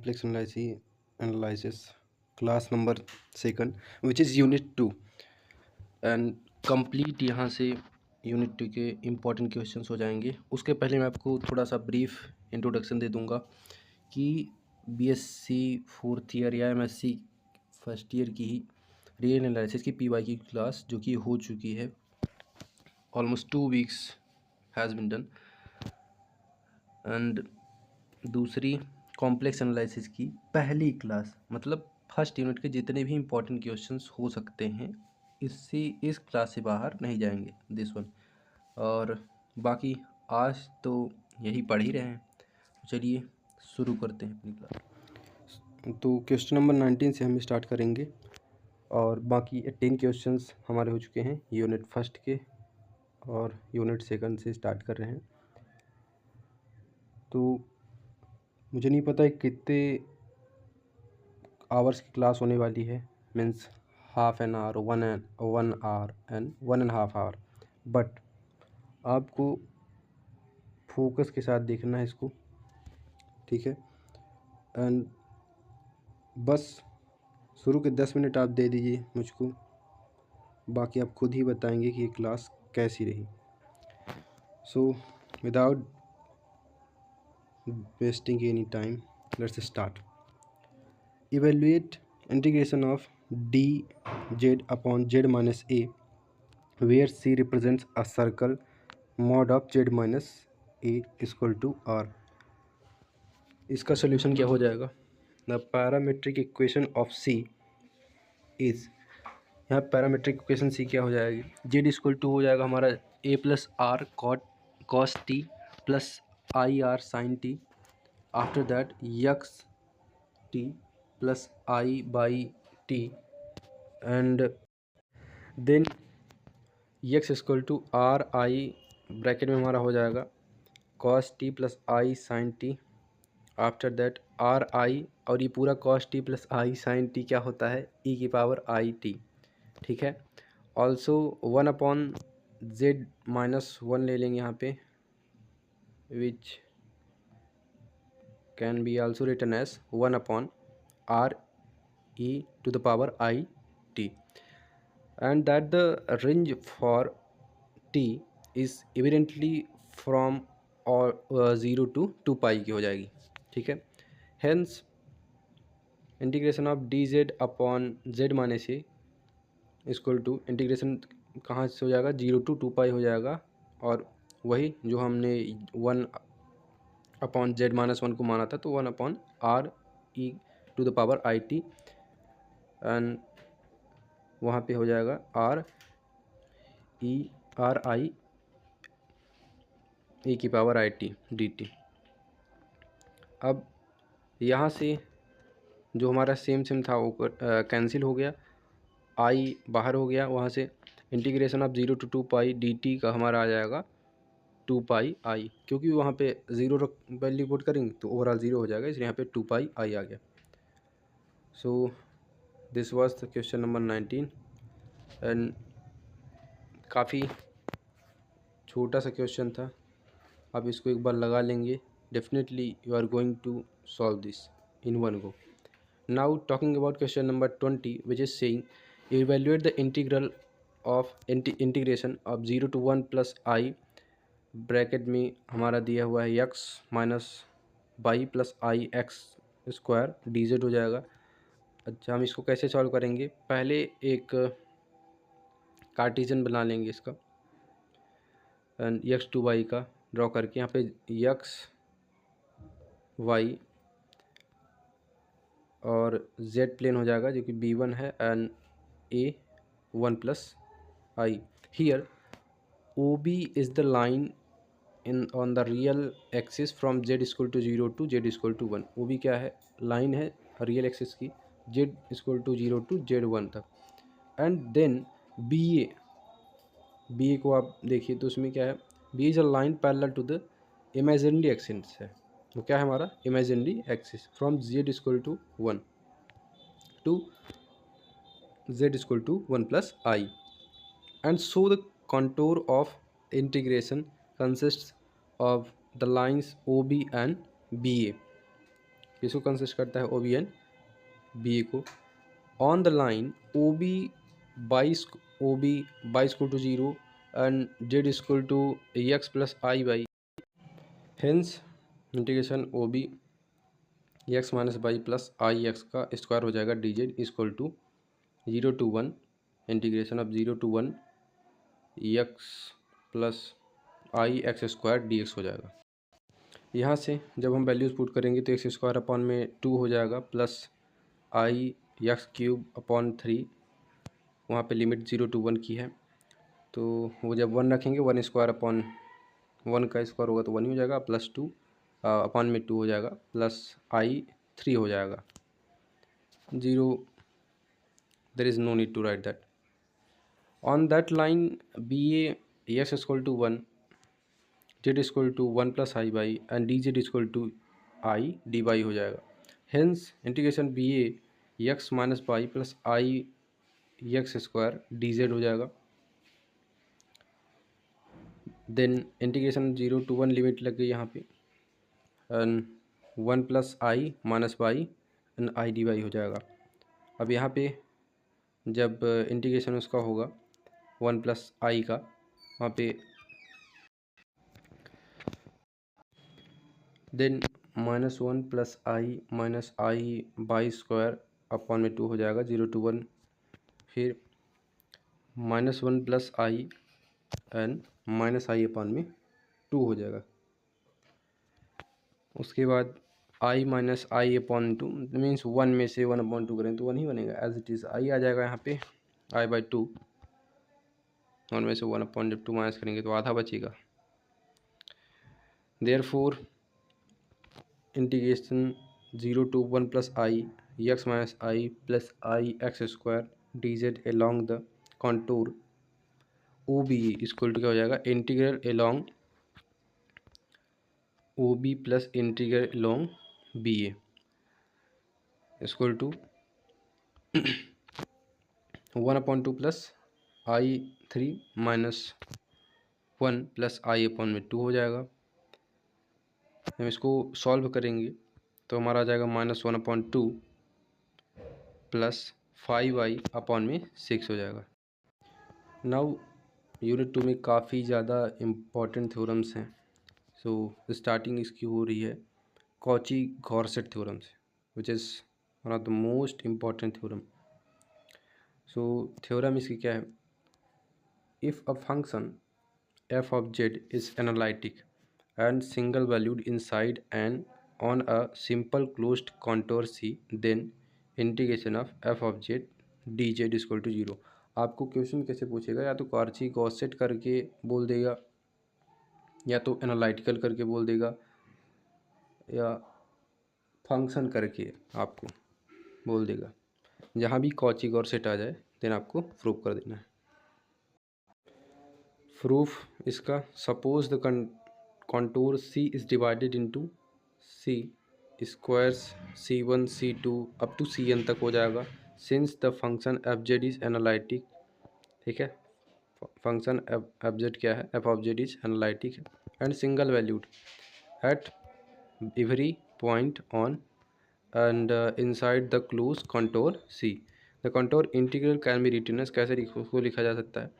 complex analysis class number second which is unit 2 and complete यहाँ से unit 2 के important questions हो जाएंगे। उसके पहले मैं आपको थोड़ा सा ब्रीफ इंट्रोडक्शन दे दूंगा कि बीएससी फोर्थ ईयर या एमएससी फर्स्ट ईयर की ही रियल एनालिसिस की पीवाई की क्लास जो कि हो चुकी है, almost 2 weeks has been done. And दूसरी कॉम्प्लेक्स एनालिसिस की पहली क्लास, मतलब फर्स्ट यूनिट के जितने भी इम्पोर्टेंट क्वेश्चंस हो सकते हैं इस क्लास से बाहर नहीं जाएंगे, दिस वन। और बाकी आज तो यही पढ़ ही रहे हैं, चलिए शुरू करते हैं अपनी क्लास। तो क्वेश्चन नंबर 19 से हम स्टार्ट करेंगे और बाकी 18 क्वेश्चंस हमारे हो चुके हैं यूनिट फर्स्ट के और यूनिट सेकंड से स्टार्ट कर रहे हैं। तो मुझे नहीं पता कितने आवर्स की क्लास होने वाली है, means half an hour, 1 hour and 1.5 hour, but आपको फोकस के साथ देखना है इसको, ठीक है। एंड बस शुरू के 10 मिनट आप दे दीजिए मुझको, बाकी आप खुद ही बताएंगे कि ये क्लास कैसी रही। So without wasting any time, let's start. Evaluate integration of dz upon z minus a where c represents a circle mod of z minus a equal to r। इसका सोल्यूशन क्या हो जाएगा? The parametric equation of c is, यहाँ parametric equation c क्या हो जाएगी? z equal to हो जाएगा हमारा a plus R cos T plus I R sine T, after that यक्स T plus I by T and then यक्स equal to R I bracket में हमारा हो जाएगा cos T plus I sine T, after that R I, और ये पूरा cos T plus I sine T क्या होता है? ई की पावर आई टी, ठीक है। ऑल्सो 1 अपॉन जेड माइनस 1 ले लेंगे यहाँ पे, which can be also written as 1 upon R e to the power I t, and that the range for t is evidently from or 0 to 2 pi की हो जाएगी, ठीक है। hence integration of dz upon z minus A equal to integration कहाँ से हो जाएगा? 0 to 2 pi हो जाएगा, और वही जो हमने 1 अपॉन z माइनस 1 को माना था, तो 1 upon R E to the power I T, and वहाँ पे हो जाएगा आर आई ई की power I T D T. अब यहाँ से जो हमारा सेम था वो कैंसिल हो गया, आई बाहर हो गया, वहाँ से integration of 0 to 2 pi D T का हमारा आ जाएगा 2 पाई आई, क्योंकि वहाँ पे 0 वैल्यू पुट करेंगे तो ओवरऑल 0 हो जाएगा, इसलिए यहाँ पे 2 पाई आई आ गया। So this was the question number 19 and काफ़ी छोटा सा क्वेश्चन था, आप इसको एक बार लगा लेंगे, definitely you are going to solve this in one go. Now talking about question number 20 which is saying evaluate the integral of integration of 0 to 1 plus i, bracket में हमारा दिया हुआ है x minus y plus i x square d z हो जाएगा। अच्छा, हम इसको कैसे सॉल्व करेंगे? पहले एक कार्टेशियन बना लेंगे इसका, एंड यक्स टू वाई का ड्रॉ करके यहाँ पे यक्स वाई और जेड प्लेन हो जाएगा जो कि b1 है, and a 1 plus i. Here O B is the line in on the real axis from z equal to 0 to z equal to 1। O B क्या है? लाइन है real axis की, z equal to 0 to z1 तक। And then B A को आप देखिए तो उसमें क्या है? B is a line parallel to the imaginary axis है, वो क्या है हमारा? Imaginary axis from z equal to 1 to z equal to 1 plus i, and so the contour of integration consists of the lines OB and BA। किसको consist करता है, O B and B A को। On the line O B y equal to 0 and z equal to x plus I y, hence integration O B x minus y plus i x का square हो जाएगा D Z equal to 0 to 1 integration of 0 to 1 x plus i x square d x हो जाएगा। यहाँ से जब हम values put करेंगे तो एक्स स्क्वायर अपॉन में 2 हो जाएगा plus i x cube upon 3, वहाँ पे लिमिट 0 to 1 की है, तो वो जब 1 रखेंगे 1 स्क्वायर अपॉन 1 का स्क्वायर होगा तो 1 ही हो जाएगा, प्लस 2 अपॉन में 2 हो जाएगा, प्लस आई 3 हो जाएगा, 0, there is no need to write that. On that line B A x equal to 1, z equal to 1 plus I y and D Z equal to i d y हो जाएगा। Hence integration B A x minus y plus i x square d z हो जाएगा। Then integration 0 to 1 limit लग गई यहाँ पे, and 1 plus I minus by and I d y हो जाएगा। अब यहाँ पे जब इंटीग्रेशन उसका होगा 1 प्लस आई का, वहाँ पे देन -1 प्लस आई बाई स्क्वायर अपॉन में 2 हो जाएगा 0 to 1, फिर -1 plus i and minus i upon में 2 हो जाएगा। उसके बाद i minus i upon 2 means 1 में से 1/2 करें तो 1 ही बनेगा, एज इट इज़ आई आ जाएगा यहाँ पे आई बाई 2, 1 में से 1/2 माइनस करेंगे तो आधा बचेगा। Therefore integration 0 to 1 plus i x minus i plus i x square d z along the contour O B equal to क्या हो जाएगा, integral along O B plus integral along B A equal to 1/2 plus i 3 minus 1 plus i upon में 2 हो जाएगा। हम इसको solve करेंगे तो हमारा आ जाएगा -1/2 प्लस 5i अपॉन में 6 हो जाएगा। नाउ यूनिट 2 में काफ़ी ज़्यादा इम्पॉर्टेंट थ्योरम्स हैं, सो स्टार्टिंग इसकी हो रही है कॉची गॉर्सेट थ्योरम से, which is one of the most important theorem. So theorem इसकी क्या है, if a function f of z is analytic and single valued inside and on a simple closed contour C, then integration of f of z dz is equal to 0। आपको question कैसे पूछेगा, या तो Cauchy Gosset करके बोल देगा, या तो एनालिटिकल करके बोल देगा, या फंक्शन करके आपको बोल देगा। जहाँ भी कॉची गॉसेट आ जाए देन आपको प्रूव कर देना है। प्रूफ इसका, suppose the contour C is divided into C squares C1 C2 up to Cn तक हो जाएगा, since the function fz is analytic. ठीक है, फंक्शन fz क्या है, f of z is analytic है and single valued at every point on and inside the close contour C। The contour integral can be written as, कैसे उसको लिखा जा सकता है,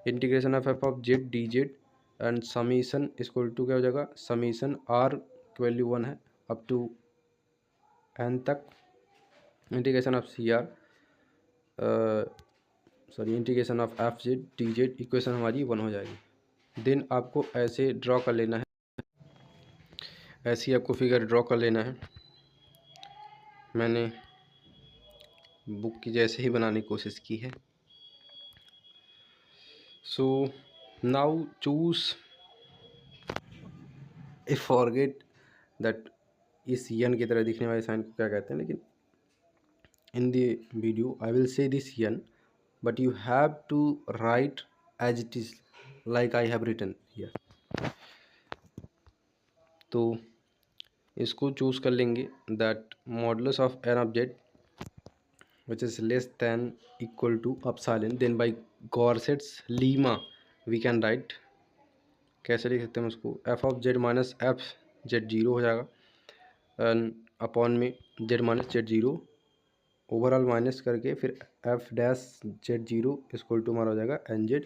integration of F of z d z and summation equal to क्या हो जाएगा, summation r की वैल्यू 1 है अप टू एन तक, integration of C r integration of f z d z, equation हमारी 1 हो जाएगी। देन आपको ऐसे ड्रॉ कर लेना है, ऐसी आपको फिगर ड्रॉ कर लेना है। मैंने बुक की जैसे ही बनाने की कोशिश की है। So now choose a forget that इस यन की तरह दिखने वाले साइन को क्या कहते हैं, लेकिन in the video I will say this one but you have to write as it is like I have written here. तो इसको चूज़ कर लेंगे that modulus of an object which is less than equal to epsilon, then by Gauss's lemma we can write, कैसे लिख सकते हैं उसको, f of z minus f z 0 हो जाएगा एंड अपॉन में z minus Z zero overall minus करके फिर f dash z zero equal to हमारा हो जाएगा n z,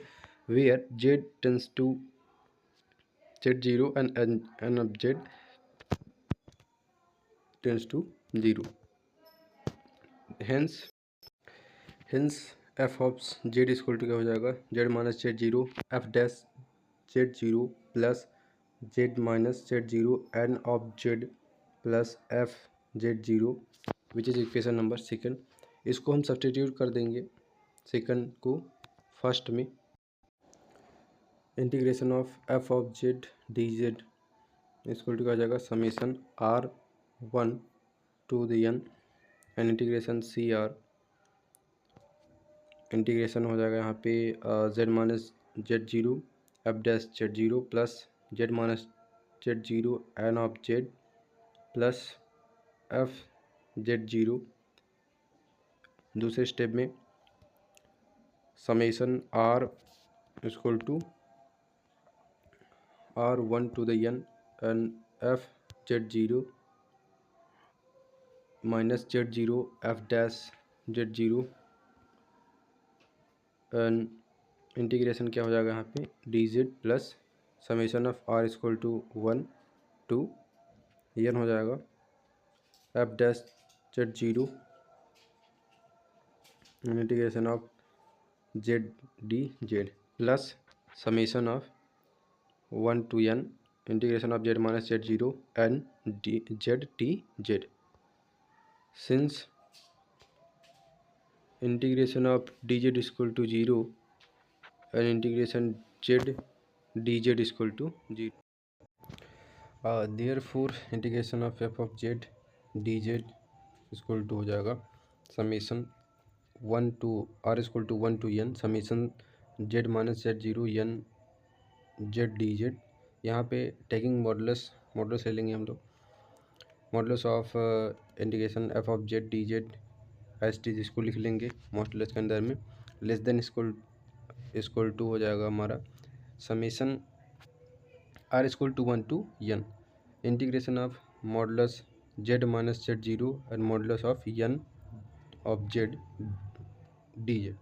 where z tends to z zero and n of z tends to zero. Hence f of Z equal to क्या हो जाएगा, z minus Z zero f dash z zero plus Z minus Z zero n of z plus f z zero which is equation number second. इसको हम substitute कर देंगे second को first में। Integration of F of z d Z equal to क्या हो जाएगा, summation r one to the n and integration C r, integration हो जाएगा यहाँ पे z minus Z zero f dash z zero plus Z minus Z zero n of z plus f z zero. दूसरे step में summation are equal to r one to the n and f z zero minus Z zero f dash z zero and integration क्या हो जाएगा यहाँ पे d z plus summation of r equal to one to N हो जाएगा f dash z zero integration of z d z plus summation of one to n integration of z minus Z zero n d z t z. Since integration of D Z equal to zero and integration z d Z equal to zero, therefore integration of F of z d Z equal to हो जाएगा summation one to r equal to one to n summation z minus Z zero n z d z. यहाँ पे taking modulus ले लेंगे हम लोग, modulus of integration F of z d z s t जिसको लिख लेंगे मॉडुलस के अंदर में लेस देन इक्वल टू हो जाएगा हमारा summation r equal to one to n integration of modulus z minus Z zero and modulus of n of z d z,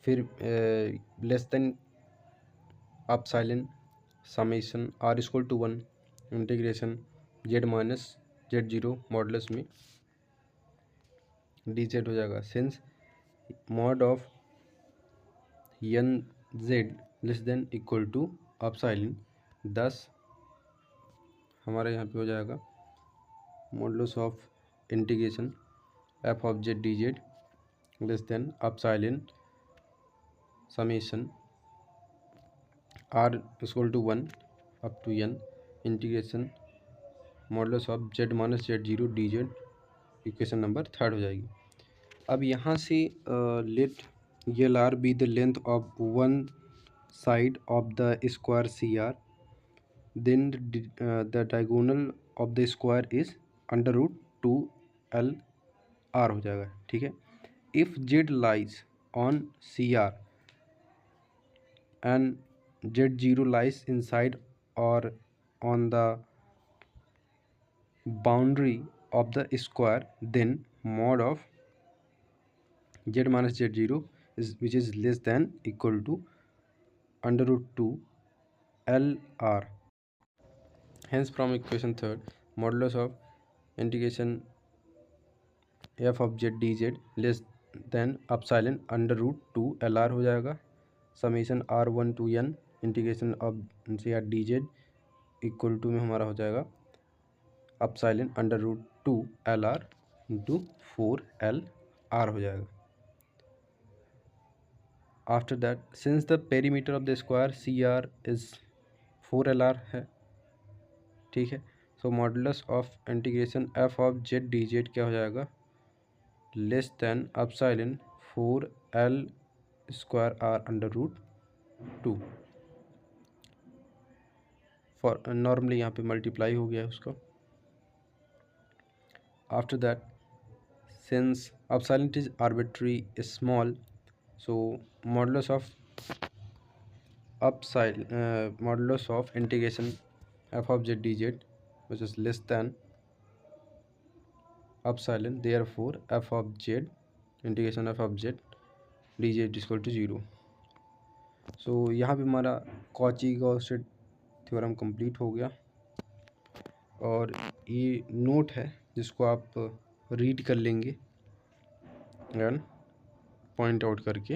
फिर less than epsilon summation r equal to one integration z minus Z zero modulus में d z हो जाएगा। Since mod of n z less than equal to epsilon, thus हमारे यहाँ पे हो जाएगा modulus of integration F of z d Z less than epsilon summation r equal to one up to n integration modulus of z minus Z zero d z, equation number third हो जाएगी। अब यहाँ से let l r be the length of one side of the square C r, then the diagonal of the square is under root two l r हो जाएगा। ठीक है, if z lies on C r and z zero lies inside और on the boundary of the square, then mod of z minus z0 is which is less than equal to under root 2 LR. Hence from equation third modulus of integration f of z dz less than epsilon under root 2 LR हो जाएगा। Summation R1 to n integration of C r d Z equal to में हमारा हो जाएगा epsilon under root two l r into four l r हो जाएगा। After that since the perimeter of the square C r is four l r है, ठीक है, so modulus of integration F of z d z क्या हो जाएगा less than epsilon four l square r under root to. For normally यहाँ पे multiply हो गया है उसका। After that, since epsilon is arbitrary small, so modulus of modulus of integration f of z dz which is less than epsilon therefore f of z integration F of z d Z equal to 0। So यहाँ पे हमारा Cauchy-Gauss theorem complete हो गया और ये note है जिसको आप रीड कर लेंगे एंड पॉइंट आउट करके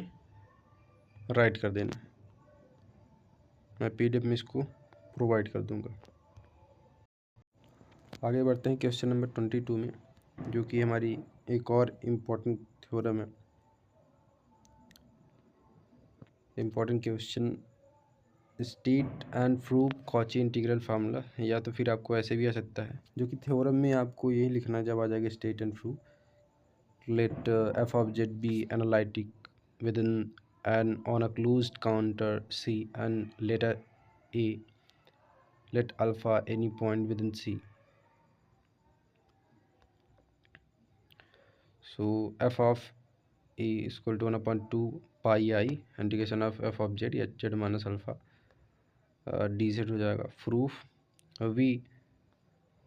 राइट कर देना। मैं PDF में इसको प्रोवाइड कर दूंगा। आगे बढ़ते हैं क्वेश्चन नंबर 22 में, जो कि हमारी एक और इम्पोर्टेंट थ्योरम है। Important question, state and prove Cauchy integral formula, या तो फिर आपको ऐसे भी आ सकता है, जो कि थ्योरम में आपको यही लिखना जब आ जाएगा state and prove. Let F of Z be analytic within an on a closed contour C and letter A, let alpha any point within C. So f of A is equal to 1/2 pi I integration of f of z या z minus alpha dz हो जाएगा। Proof, we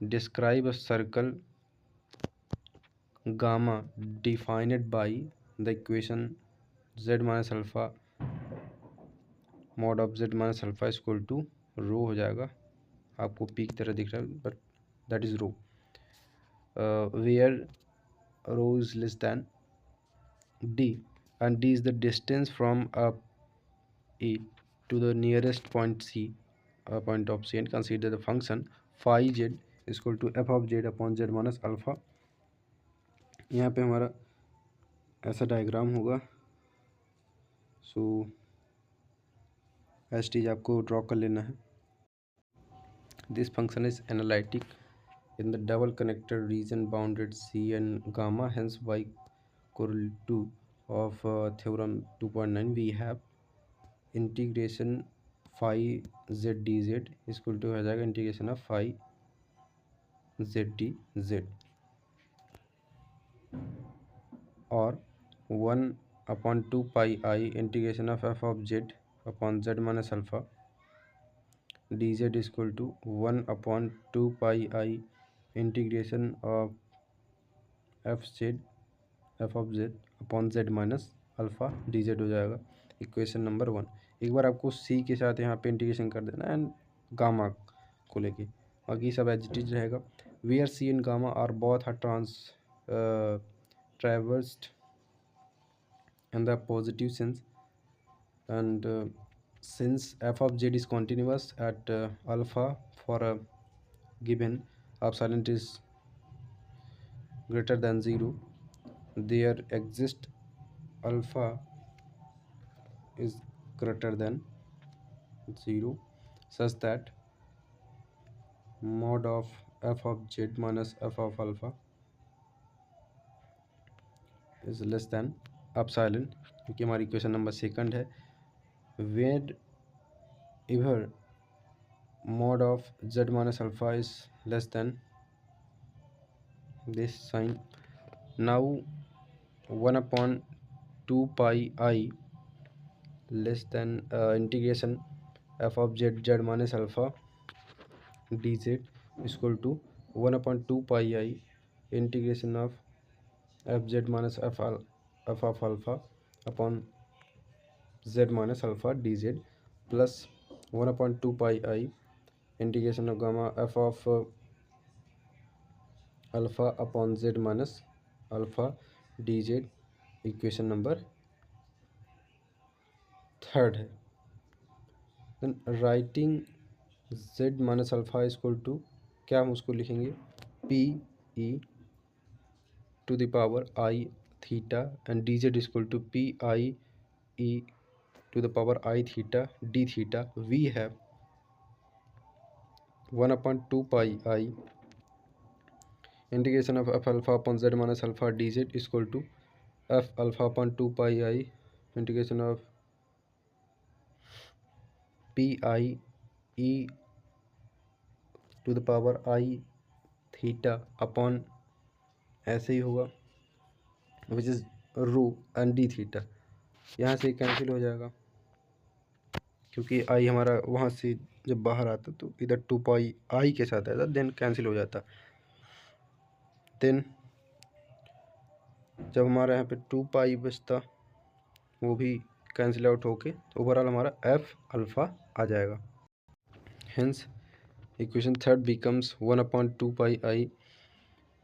describe a circle gamma defined by the equation z minus alpha mod of z minus alpha is equal to rho हो जाएगा। आपको p की तरह दिख रहा है but that is rho, where rho is less than d and d is the distance from A to the nearest point C, point of C, and consider the function phi z is equal to f of z upon z minus alpha। यहाँ पे हमारा ऐसा diagram होगा। सो S T आपको draw कर लेना है। This function is analytic in the double connected region bounded C and gamma, hence y correlate to of theorem 2.9 we have integration phi z dz is equal to हो जाएगा integration of phi z dz और 1/2 pi I integration of f of z upon z minus alpha dz is equal to 1/2 pi I integration of f of z upon z minus alpha dz हो जाएगा। Equation number 1। एक बार आपको c के साथ यहाँ पे integration कर देना एंड गामा को लेके, बाकी सब एज इट इज रहेगा। Where c and gamma are both are traversed in the positive sense and since f of z is continuous at alpha for a given epsilon is greater than 0, there exists alpha is greater than 0 such that mod of f of z minus f of alpha is less than epsilon, क्योंकि हमारी equation number second है। Wherever mod of z minus alpha is less than this sign, now 1/2 pi I less than integration f of z minus alpha dz is equal to 1/2 pi I integration of fz minus f of alpha upon z minus alpha dz plus 1/2 pi I integration of gamma f of alpha upon z minus alpha dz equation number third है। Then writing z minus alpha is equal to, क्या हम उसको लिखेंगे, p e to the power i theta and dz is equal to p i e to the power i theta d theta. We have 1/2 pi I integration of f alpha upon z minus alpha dz is equal to f alpha upon 2 pi I integration of p i e to the power i theta upon ऐसे ही होगा which is rho and d theta. यहाँ से cancel हो जाएगा क्योंकि आई हमारा वहाँ से जब बाहर आता तो इधर 2 पाई आई के साथ आता देन कैंसिल हो जाता। देन जब हमारा यहाँ पे 2 पाई बचता वो भी कैंसिल आउट होके तो ओवरऑल हमारा एफ अल्फ़ा आ जाएगा। Hence equation third becomes 1/2 pi I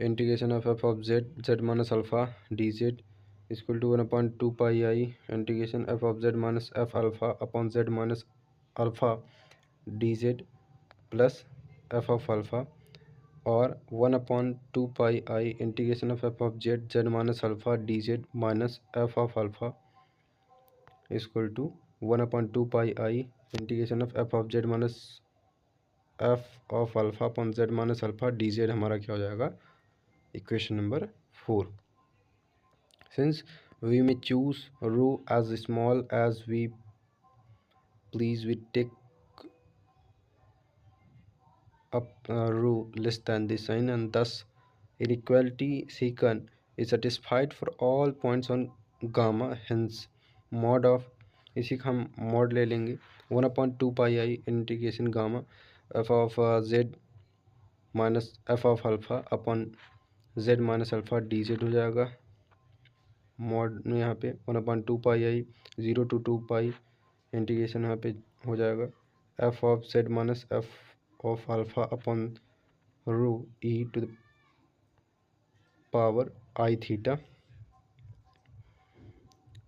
integration of F of z minus alpha d Z equal to 1/2 pi I integration F of z minus f alpha upon z minus alpha d z plus f of alpha और 1/2 pi I integration of F of z z minus alpha d z minus f of alpha equal to 1/2 pi I integration of F of z minus f of alpha upon z minus alpha d Z हमारा क्या हो जाएगा equation number 4। Since we may choose rho as small as we please, we take up rho less than the sign, and thus inequality secant is satisfied for all points on gamma. Hence mod of इसी का हम mod ले लेंगे 1/2 pi I integration gamma f of z minus f of alpha upon z minus alpha d z हो जाएगा। Mod में यहाँ पे 1/2 pi I 0 to 2 pi integration यहाँ पे हो जाएगा f of z minus f of alpha upon rho e to the power I theta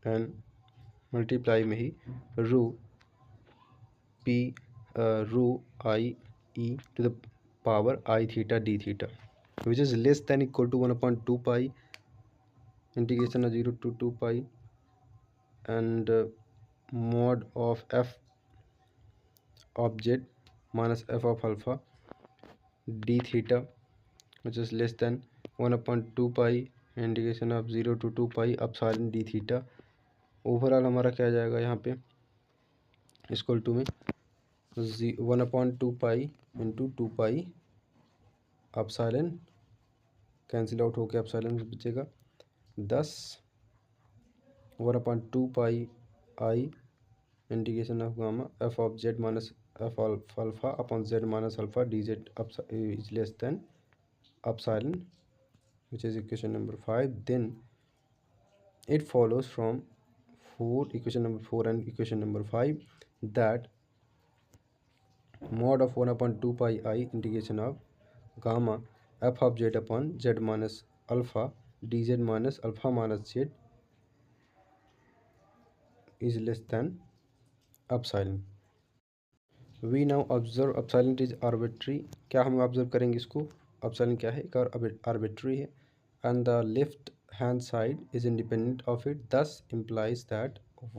and multiply में ही rho p rho i E to the power I theta D theta which is less than equal to 1/2 pi integration of 0 to 2 pi and mod of f of z minus f of alpha d theta which is less than 1/2 pi integration of 0 to 2 pi epsilon D theta. Overall हमारा क्या आ जाएगा यहाँ पे equal to में 1/2 pi into 2 pi epsilon cancel out होकर epsilon बचेगा 10 1/2 pi I integration of gamma f of z minus f alpha upon z minus alpha d z is less than epsilon which is equation number 5. Then it follows from equation number 4 and equation number 5 that mod of 1/2 pi I integration of gamma f of z upon z minus alpha dz minus alpha minus z is less than epsilon. We now observe epsilon is arbitrary. क्या हम observe करेंगे इसको epsilon क्या है एक और arbitrary है and the left hand side is independent of it, thus implies that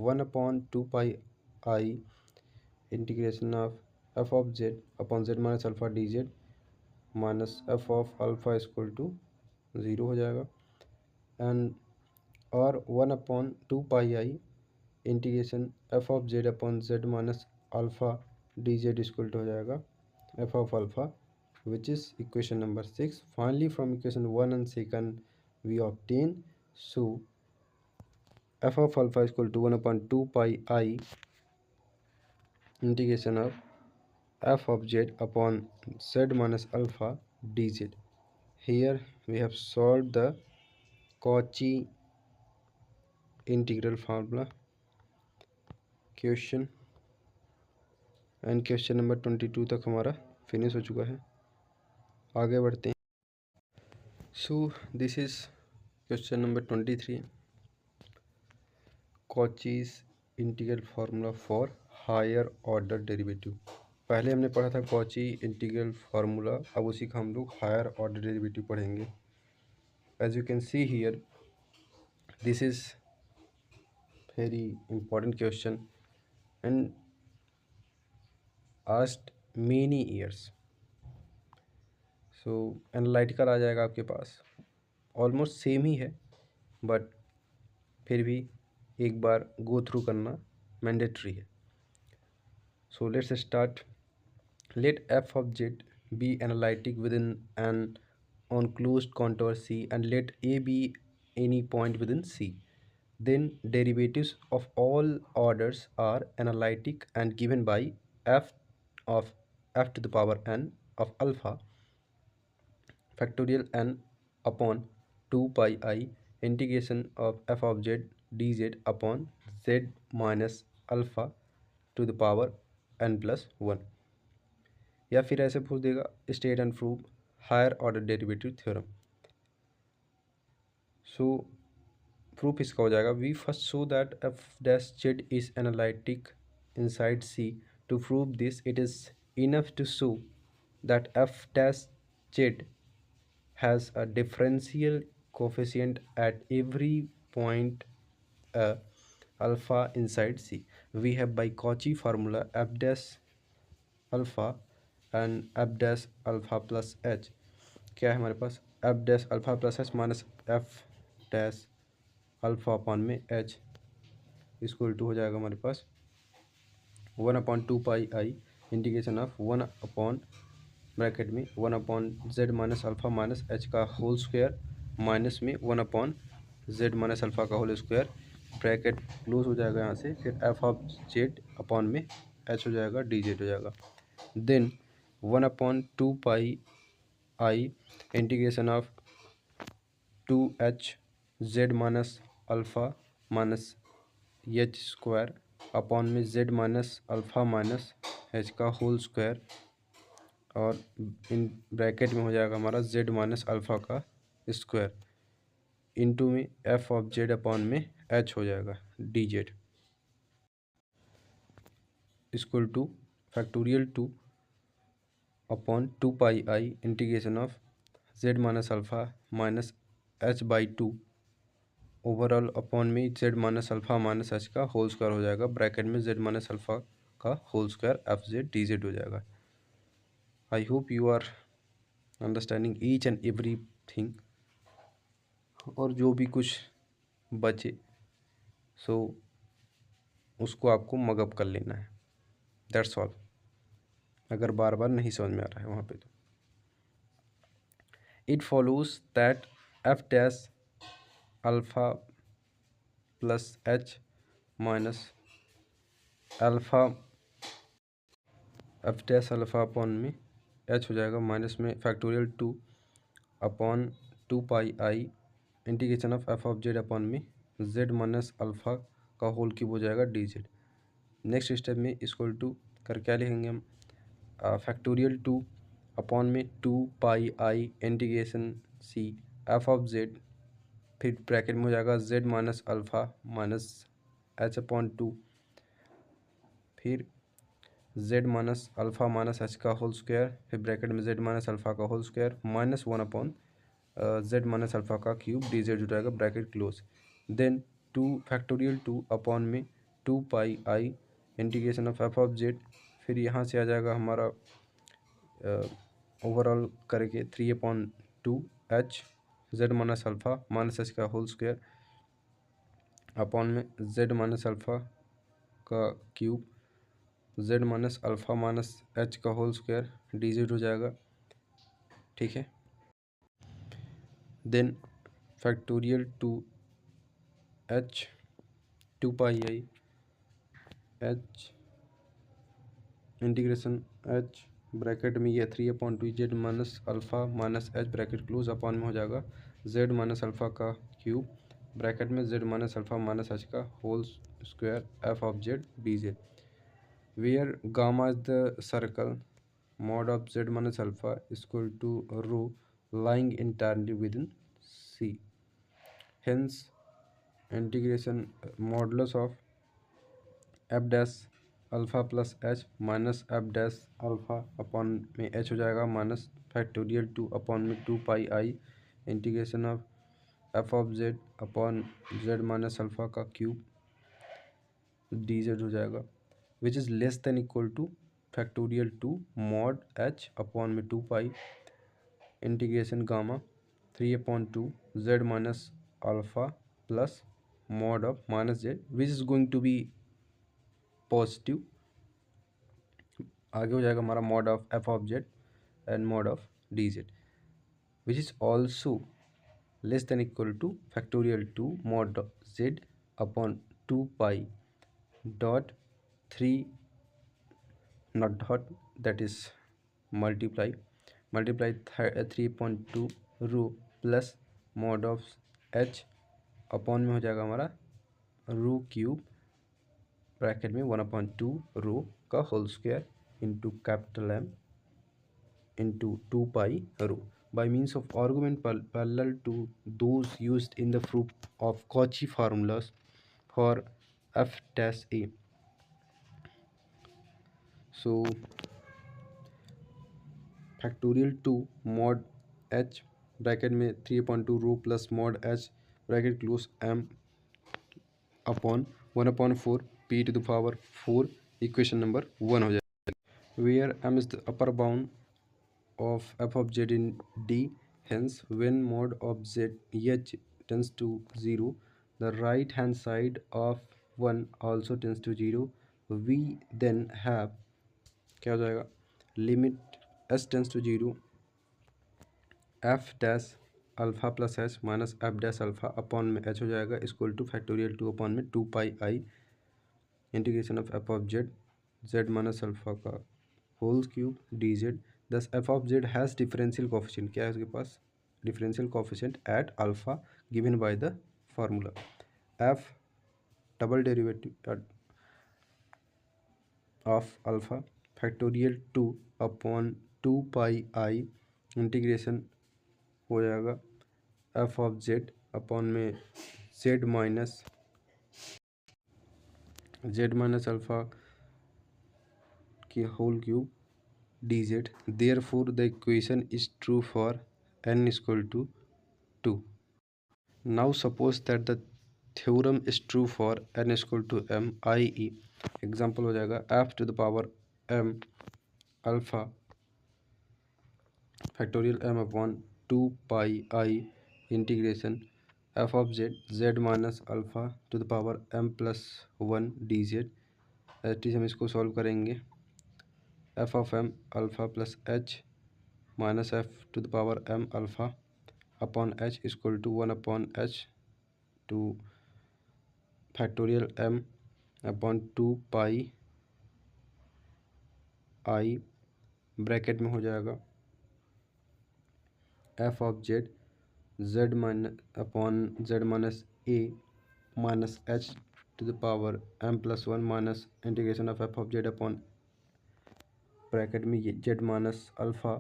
1/2 pi I integration of f of z upon z minus alpha dz minus f of alpha is equal to 0 हो जाएगा and और 1/2 pi I integration f of z upon z minus alpha dz is equal to हो जाएगा f of alpha which is equation number 6. Finally from equation 1 and second we obtain so f of alpha is equal to 1/2 pi I integration of f of z upon z minus alpha dz. Here we have solved the Cauchy integral formula question and question number 22 तक हमारा finish हो चुका है। आगे बढ़ते हैं। So this is question number 23 Cauchy's integral formula for higher order derivative. पहले हमने पढ़ा था कॉची इंटीग्रल फार्मूला, अब उसी का हम लोग हायर ऑर्डर डेरिवेटिव पढ़ेंगे। As you can see here this is very important question and asked many years. So analytical आ जाएगा आपके पास, ऑलमोस्ट सेम ही है बट फिर भी एक बार गो थ्रू करना मैंडेटरी है। So let's start. Let F of Z be analytic within an enclosed contour C and let A be any point within C. Then derivatives of all orders are analytic and given by f of f to the power n of alpha factorial n upon 2 pi I integration of F of z d Z upon z minus alpha to the power n+1। या फिर ऐसे पूछ देगा state and prove higher order derivative theorem. So proof इसका हो जाएगा, we first show that f dash z is analytic inside C. To prove this it is enough to show that f dash z has a differential coefficient at every point alpha inside C. We have by Cauchy formula f dash alpha and f dash alpha plus h। क्या है हमारे पास f dash alpha plus h minus f dash alpha upon में h equal to हो जाएगा हमारे पास 1/2 pi integration of 1 bracket में 1/z minus alpha minus h का होल स्क्वायर माइनस में 1/z माइनस अल्फ़ा का होल स्क्वायर ब्रैकेट क्लोज हो जाएगा यहाँ से। फिर एफ ऑफ जेड अपॉन में एच हो जाएगा डी जेड हो जाएगा। Then 1/2 pi integration of 2h minus alpha minus H square upon में z minus alpha minus h का होल स्क्वायर और इन ब्रैकेट में हो जाएगा हमारा z माइनस अल्फ़ा का स्क्वायर इनटू में f ऑफ z अपॉन में h हो जाएगा D Z equal to factorial 2/2 pi integration of z minus alpha minus h/2 overall upon में z minus alpha minus h का होल स्क्वायर हो जाएगा bracket में z माइनस अल्फ़ा का whole square f z d z हो जाएगा। I hope you are understanding each and every thing. और जो भी कुछ बचे सो उसको आपको मगअप कर लेना है, दैट्स ऑल। अगर बार बार नहीं समझ में आ रहा है वहाँ पे तो it follows that f dash alpha plus h minus alpha F dash alpha upon में एच हो जाएगा माइनस में factorial 2/2 pi integration of F of z upon में जेड माइनस अल्फ़ा का होल क्यूब हो जाएगा डी जेड। नेक्स्ट स्टेप में equal to कर क्या लिखेंगे हम फैक्टोरियल 2 अपॉन में 2 pi integration C F of z फिर ब्रैकेट में हो जाएगा z minus alpha minus h upon 2 फिर z minus alpha minus h का होल स्क्वायर फिर ब्रैकेट में z माइनस अल्फ़ा का whole square minus 1/z minus alpha का क्यूब डी जेड हो जाएगा ब्रैकेट क्लोज। देन 2 अपॉन में 2 pi integration of F of z फिर यहाँ से आ जाएगा हमारा ओवरऑल करके 3/2 z minus alpha minus h का होल स्क्वायर अपॉन में z माइनस अल्फ़ा का cube z minus alpha minus h का होल स्क्वायर डी जेड हो जाएगा। ठीक है। देन फैक्टोरियल 2h 2 पाई h इंटीग्रेशन h ब्रैकेट में ये 3/2 z minus alpha minus H bracket close upon में हो जाएगा z माइनस अल्फ़ा का क्यूब ब्रैकेट में z minus alpha minus h का whole square f of z d Z where gamma is the circle mod of z minus alpha is equal to rho lying entirely within C. Hence integration modulus of f dash alpha plus h minus f dash alpha upon में h हो जाएगा minus factorial 2 upon में 2 pi integration of F of z upon z minus alpha का cube d z हो जाएगा which is less than equal to factorial 2 mod h upon में 2 pi integration gamma 3/2 z minus alpha plus mod of minus z which is going to be positive. आगे हो जाएगा हमारा mod of f of z and mod of D z which is also less than equal to factorial 2 mod z upon 2 pi dot 3 not dot that is multiply 3/2 rho plus mod of h upon में हो जाएगा हमारा रो cube bracket में 1/2 rho का whole square into capital M into 2 pi rho by means of argument parallel to those used in the proof of Cauchy formulas for f dash a. So factorial 2 mod h bracket में 3/2 rho plus mod h bracket close m upon 1/4 p to the power 4 equation number 1 हो जाएगा, where m is the upper bound of f of z in D. Hence, when mod of z h tends to 0, the right hand side of 1 also tends to 0. We then have क्या हो जाएगा, limit s tends to 0 f dash alpha plus h minus f dash alpha upon में h हो जाएगा equal to factorial 2 upon में 2 pi I integration of f of z minus alpha का whole cube d z. Thus f of z has differential coefficient, क्या है उसके पास, differential coefficient at alpha given by the formula f double derivative of alpha factorial 2 upon 2 pi I integration हो जाएगा f of z upon में z minus alpha की whole cube dz. Therefore, the equation is true for n equal to 2. Now suppose that the theorem is true for n equal to m, i.e. Example हो जाएगा f to the power m alpha factorial m upon 2 pi I integration f of z minus alpha to the power m plus 1 dz. At हम इसको solve करेंगे f of m alpha plus h minus f to the power m alpha upon h equal to 1/h to factorial m upon 2 pi i bracket में हो जाएगा f of z minus upon z minus a minus h to the power m plus 1 minus integration of F of z upon bracket में ये z minus alpha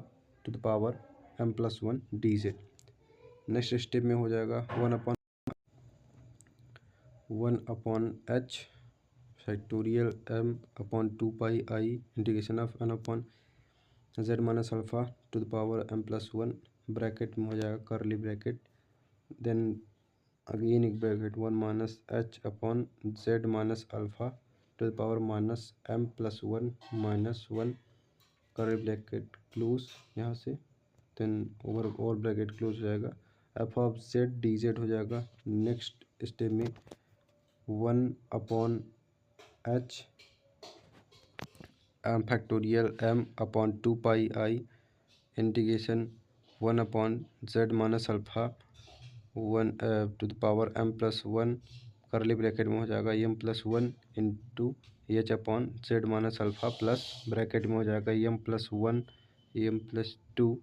to the power m plus 1 dz. Next step में हो जाएगा 1/h factorial m upon 2 pi I integration of n upon z minus alpha to the power m plus 1 bracket में हो जाएगा curly bracket then again एक bracket 1 minus h upon z minus alpha to the power minus m plus 1 minus 1 curly bracket close यहाँ से then overall bracket close हो जाएगा f of z d z हो जाएगा. Next step में 1/h factorial m upon 2 pi I integration 1/z minus alpha 1 to the power m plus 1 curly bracket में हो जाएगा m plus 1 into h upon z minus alpha plus bracket में हो जाएगा m plus 1 m plus 2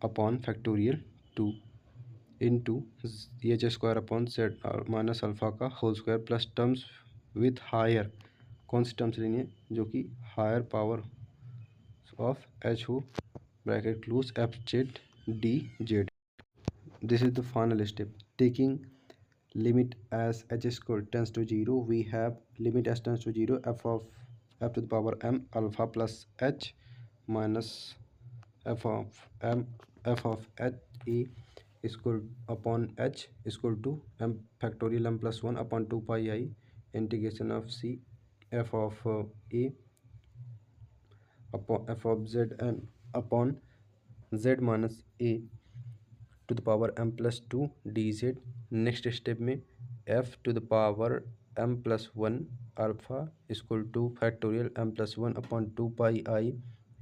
upon factorial 2 into h square upon z minus alpha का whole square plus terms with higher, कौन सी terms लेनी है, जो कि हायर पावर ऑफ एच हो bracket close f z d z. This is the final step. Taking limit as h square tends to 0, we have limit s tends to 0 f to the power m alpha plus h minus f of h e equal upon h equal to m factorial m plus 1 upon 2 pi I integration of c f of a upon f of z and upon z minus a to the power m plus 2 dz. Next step में f to the power m plus 1 alpha equal to factorial m plus 1 upon 2 pi I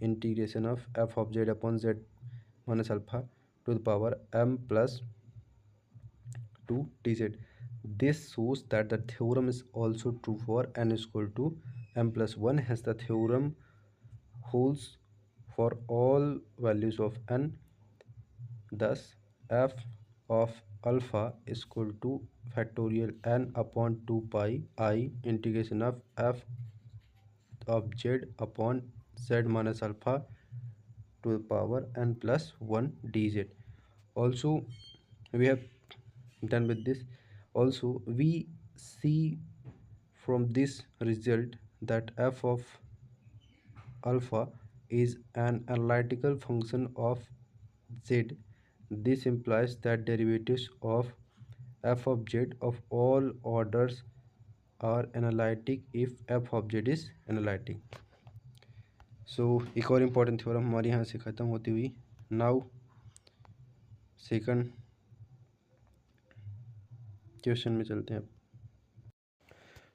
integration of f of z upon z minus alpha to the power m plus 2 dz. This shows that the theorem is also true for n equal to m plus 1. Hence the theorem holds for all values of n. Thus f of alpha is equal to factorial n upon 2 pi I integration of F of z upon z minus alpha to the power n plus 1 dz. Also we have done with this. Also we see from this result that f of alpha is an analytical function of z. This implies that derivatives of f of z of all orders are analytic if f of z is analytic. सो एक और important theorem हमारे यहाँ से ख़त्म होती हुई. Now second question में चलते हैं.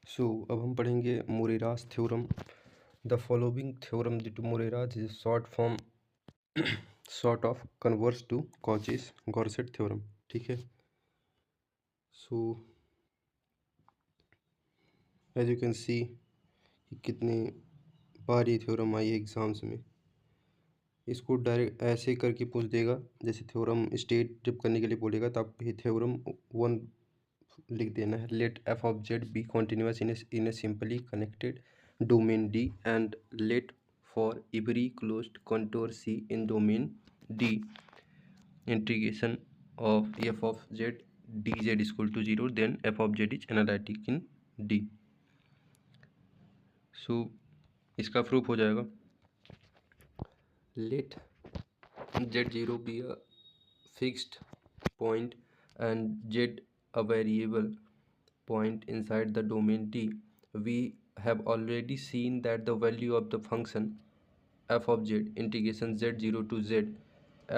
सो अब हम पढ़ेंगे Morera's theorem. The following theorem due to Morera's is short form sort of converse to Cauchy's Goursat theorem. ठीक है. So as you can see कितने बार ये थ्योरम आई है एग्ज़ाम्स में. इसको डायरेक्ट ऐसे करके पूछ देगा, जैसे थ्योरम स्टेट जब करने के लिए बोलेगा तो आप ये थ्योरम 1 लिख देना है. Let F of Z be continuous in a simply connected domain d and let for every closed contour c in domain d integration of F of z d z is equal to 0 then f of Z is analytic in d. So इसका proof हो जाएगा. Let z0 be a fixed point and z a variable point inside the domain D. We have already seen that the value of the function f of z integration z0 to z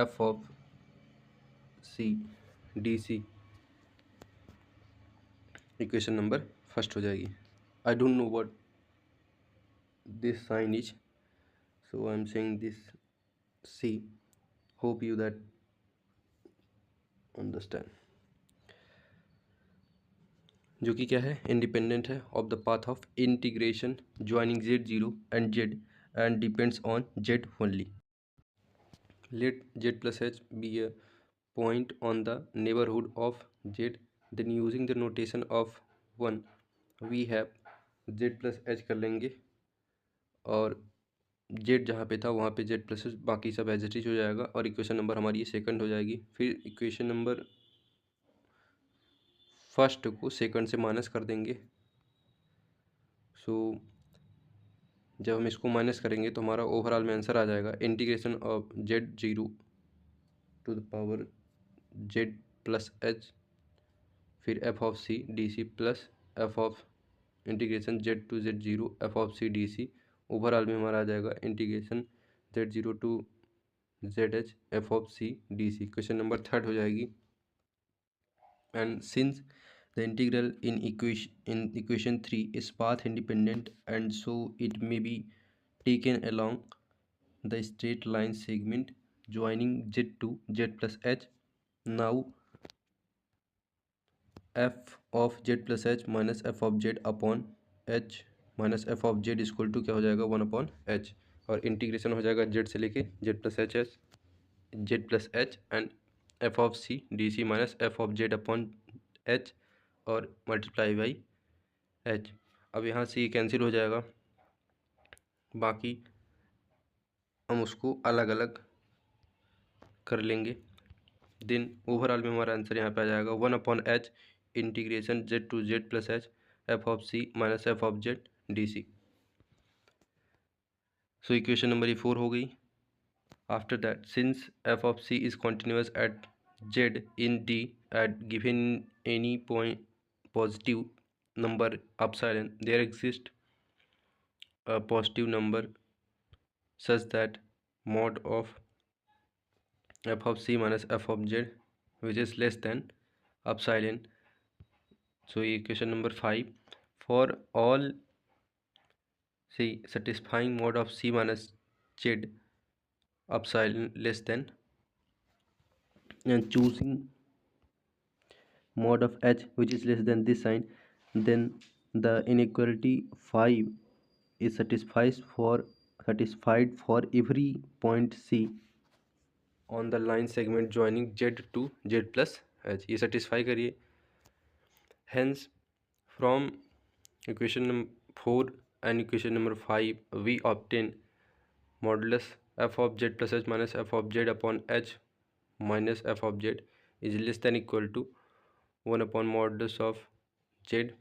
f of c dc equation number first हो जाएगी. I don't know what this sign is, so I am saying this C. Hope you that understand. जो कि क्या है, independent है of the path of integration joining z0 and z and depends on z only. Let z plus h be a point on the neighborhood of z, then using the notation of 1 we have z plus h कर लेंगे और z जहाँ पे था वहाँ पे z plus h बाकी सब एज इट इज हो जाएगा और इक्वेशन नंबर हमारी ये सेकंड हो जाएगी. फिर इक्वेशन नंबर फर्स्ट को सेकंड से माइनस कर देंगे. सो जब हम इसको माइनस करेंगे तो हमारा ओवरऑल में आंसर आ जाएगा integration of z0 to the power z plus h फिर f of c d plus f of integration z to z0 f of c d. Overall में हमारा आ जाएगा integration z0 to zh f of c d. Question number third हो जाएगी. And since the integral in equation 3 is path independent and so it may be taken along the straight line segment joining z to z plus h. Now f of z plus h minus f of z upon h minus f of z is equal to क्या हो जाएगा 1 upon h और integration हो जाएगा z से लेके z plus h and f of c d c minus f of z upon h और multiply by h. अब यहाँ से ये कैंसिल हो जाएगा, बाकी हम उसको अलग अलग कर लेंगे. देन ओवरऑल में हमारा आंसर यहाँ पे आ जाएगा 1 upon h integration z to z plus h f of c minus f of z d c. So equation number 4 हो गई. After that since f of c is continuous at z in d at given any point positive number epsilon, there exists a positive number such that mod of f of c minus f of z which is less than epsilon. So equation number 5 for all c satisfying mod of c minus z epsilon less than and choosing mod of h which is less than this sign, then the inequality 5 is satisfied for every point c on the line segment joining z to z plus h, ये satisfy करिए। Hence from equation number 4 and equation number 5 we obtain modulus f of z plus h minus f of z upon h minus f of Z is less than equal to 1 upon modulus of z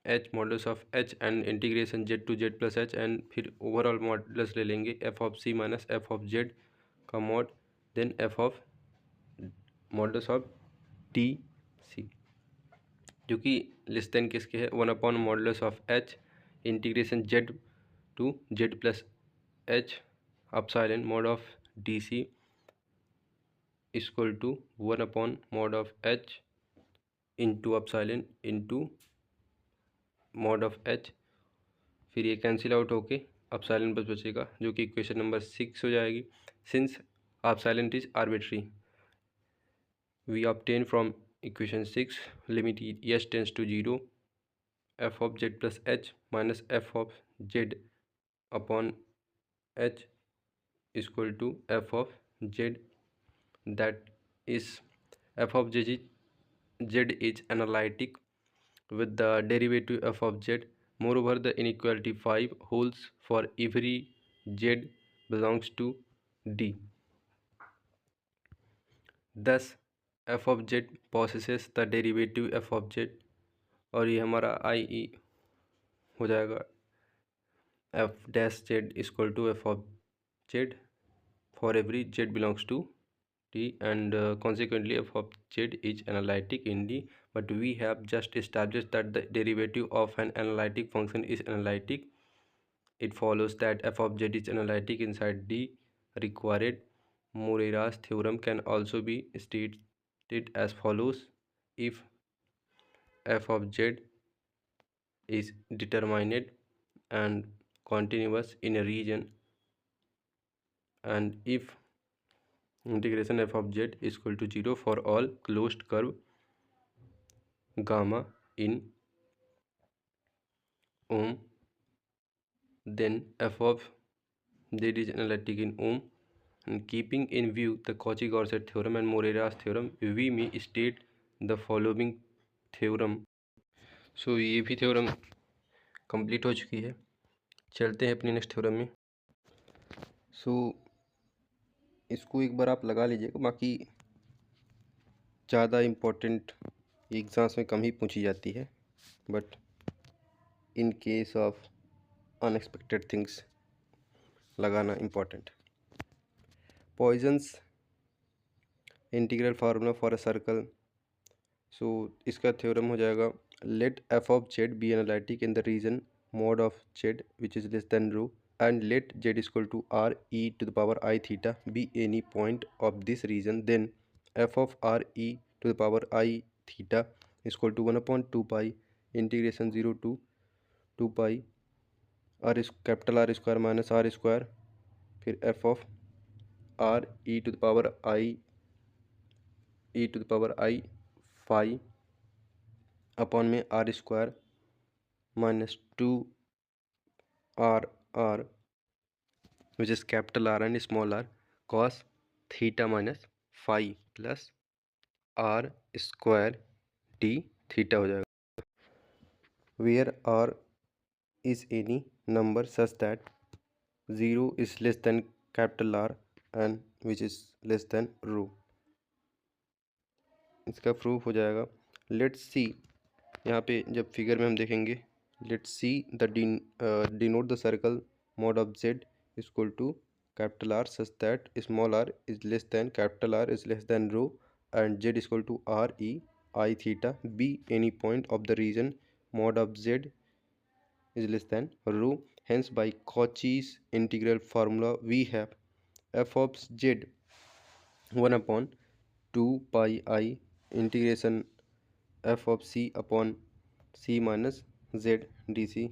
h modulus of h and integration z to z plus h, and फिर overall modulus ले लेंगे f of c minus f of z का mod, then f of modulus of t c, जो कि less than किसके है 1 upon modulus of h integration z to z plus h epsilon mod of d c equal to 1 upon mod of h into epsilon into mod of h, फिर ये cancel out होके epsilon बस बचेगा, जो कि equation number 6 हो जाएगी। Since epsilon is arbitrary we obtain from equation 6 limit s tends to 0 f of z plus h minus f of z upon h equal to F of z, that is f of z is analytic with the derivative f of z. Moreover, the inequality 5 holds for every z belongs to D. Thus f of z possesses the derivative f of z, और ये हमारा i e हो जाएगा f dash z equal to f of z for every z belongs to D, and consequently f of z is analytic in D. But we have just established that the derivative of an analytic function is analytic. It follows that f of z is analytic inside D. Required Morera's theorem can also be stated as follows: if f of z is determinate and continuous in a region, and if integration f of z is equal to 0 for all closed curve gamma in ohm, then f of z is analytic in ohm. And keeping in view the Cauchy-Gaussian theorem and Morera's theorem, we may state the following theorem. So ये भी theorem complete हो चुकी है। चलते हैं अपनी next theorem में। सो इसको एक बार आप लगा लीजिएगा, बाकी ज़्यादा इम्पोर्टेंट एग्ज़ाम्स में कम ही पूछी जाती है, but in case of unexpected things लगाना important. Poisson's integral formula for a circle. So इसका थ्योरम हो जाएगा let F of Z be analytic in the region mod of z which is less than rho, and let z is equal to r e to the power I theta be any point of this region, then f of r e to the power I theta is equal to 1 upon 2 pi integration 0 to 2 pi r is capital R square minus r square, फिर f of r e to the power I phi upon में r square minus 2 r which is capital R and small r cos theta minus phi plus r square d theta हो जाएगा, where r is any number such that 0 is less than capital R and which is less than rho. इसका proof हो जाएगा। Let's see, यहाँ पे जब figure में हम देखेंगे, let's see the denote the circle mod of Z equal to capital R such that small r is less than capital R is less than rho, and z is equal to r e I theta be any point of the region mod of z is less than rho. Hence by Cauchy's integral formula we have f of z 1 upon 2 pi I integration f of c upon c minus z dc,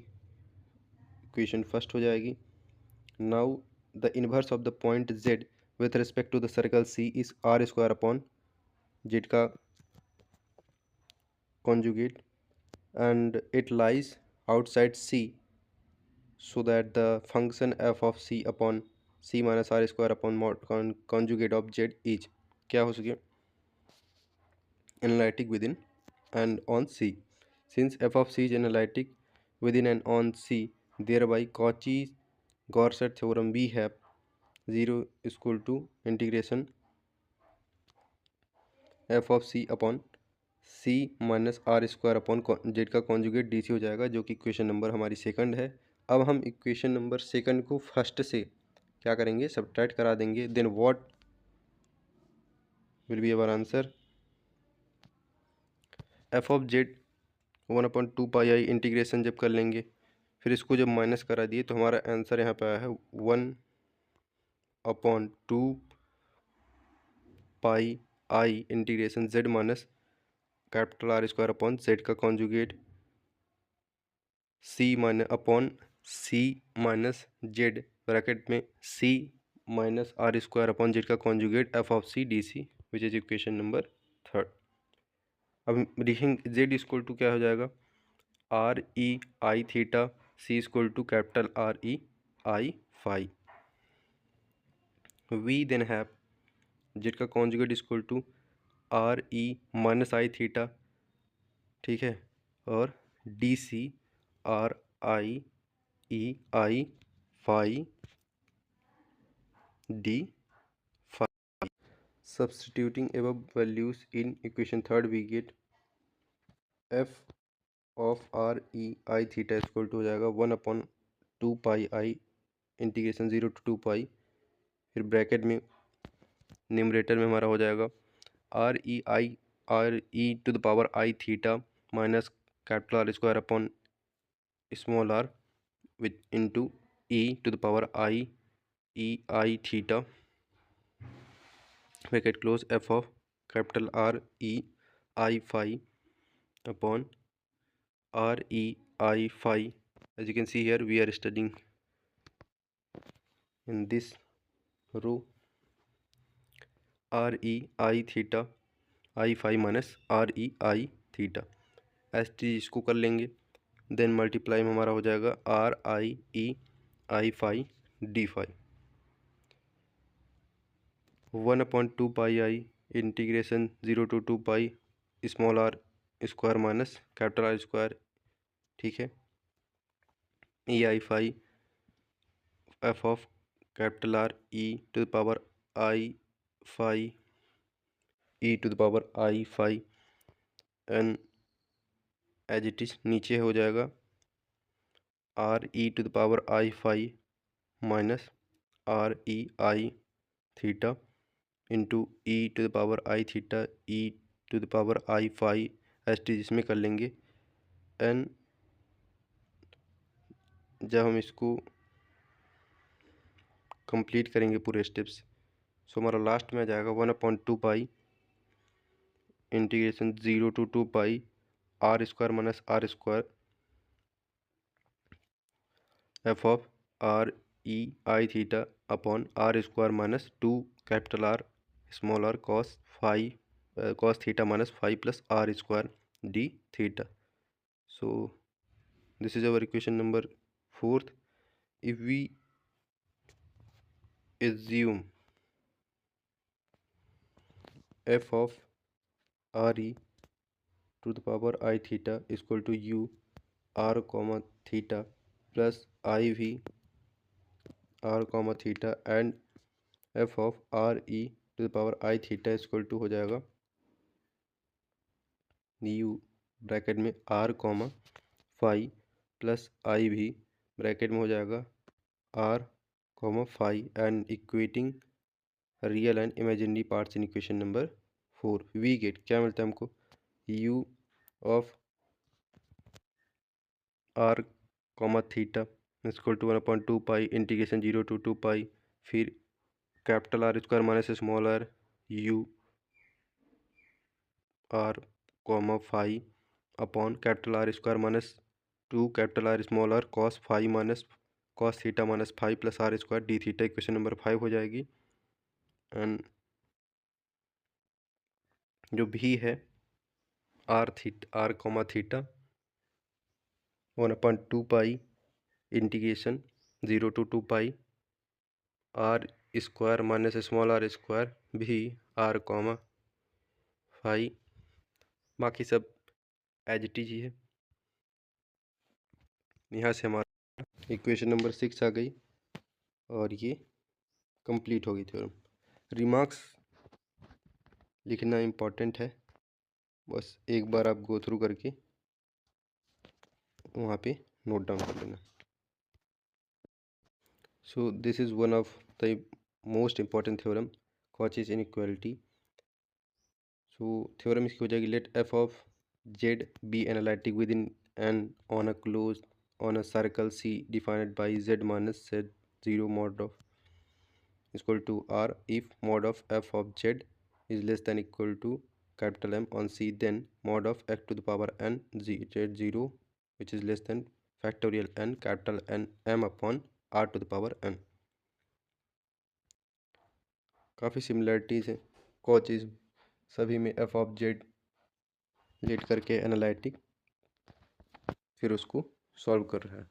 equation first हो जाएगी। Now the inverse of the point z with respect to the circle C is r square upon z का conjugate, and it lies outside C, so that the function f of C upon C minus r square upon mod conjugate of z is क्या हो सके analytic within and on C. Since f of C is analytic within and on C, thereby Cauchy-Gaussat theorem we have 0 is equal to integration f of C upon C minus r square upon z का conjugate d सी हो जाएगा, जो कि equation number हमारी second है। अब हम equation number second को फर्स्ट से क्या करेंगे, सब्ट्रैक्ट करा देंगे। Then what will be our answer, f of z 1/2 pi integration जब कर लेंगे, फिर इसको जब माइनस करा दिए तो हमारा आंसर यहाँ पे आया है 1/2 pi integration z minus capital are square upon z का कॉन्जुगेट सी माइनस अपॉन सी माइनस जेड ब्रैकेट में c minus r square upon z का conjugate f of C D c, which is equation number third. अब लिखेंगे z equal to क्या हो जाएगा, r e i theta c equal to capital are e i phi. We then have z का conjugate equal to R E minus i theta, ठीक है, और d c r I e i phi d phi. Substituting above values in equation third, we get f of r e I theta equal to हो जाएगा 1/2 pi integration 0 to 2 pi, फिर bracket में numerator में हमारा हो जाएगा r E to the power I theta minus capital are square upon small r with into E to the power i e i theta bracket close f of capital are e i phi upon r e I phi. As you can see here, we are studying in this row r e I theta I phi minus r e I theta, S T इसको कर लेंगे। Then multiply में हमारा हो जाएगा r i e I phi d phi 1/2 pi integration 0 to 2 pi small r square minus capital are square, ठीक है, e i phi f of capital R E to the power i phi e to the power i phi n as it is नीचे हो जाएगा r E to the power i phi minus r e i theta into E to the power I theta e to the power i phi S T इसमें कर लेंगे। N जब हम इसको complete करेंगे पूरे स्टेप्स, सो हमारा लास्ट में आ जाएगा 1/2 pi integration 0 to 2 pi r square minus r square f of r e i theta upon r square minus 2 capital R small r cos theta minus phi plus r square d theta. So this is our equation number fourth. If we assume f of r e to the power I theta is equal to u r comma theta plus I v r comma theta and f of r e to the power I theta is equal to हो जाएगा u bracket में r comma phi plus i v bracket में हो जाएगा r comma phi and equating real and imaginary parts in equation number 4, we get क्या मिलता है हमको, u of r comma theta equal to 1/2 pi integration 0 to 2 pi, फिर capital are square minus small r u r comma phi upon capital are square minus 2 capital R small r cos phi minus cos theta minus phi plus r square d theta, equation number 5 हो जाएगी। And जो भी है r comma theta 1/2 pi integration 0 to 2 pi r square minus small r square v r comma phi बाकी सब as it is he है। यहाँ से हमारा इक्वेशन नंबर 6 आ गई और ये कंप्लीट हो गई थ्योरम। रिमार्क्स लिखना इम्पॉर्टेंट है, बस एक बार आप गो थ्रू करके वहाँ पे नोट डाउन कर लेना। So this is one of the most important theorem, Cauchy's inequality. So theorem इसकी हो जाएगी, let F of Z be analytic within an on a close on a circle c defined by z minus Z zero mod of equal to r if mod of F of z is less than equal to capital M on C, then mod of x to the power n z0 which is less than factorial n capital N m upon r to the power n। काफ़ी similarities हैं, कोचीज सभी में f of Z let करके analytic फिर उसको solve कर रहा है।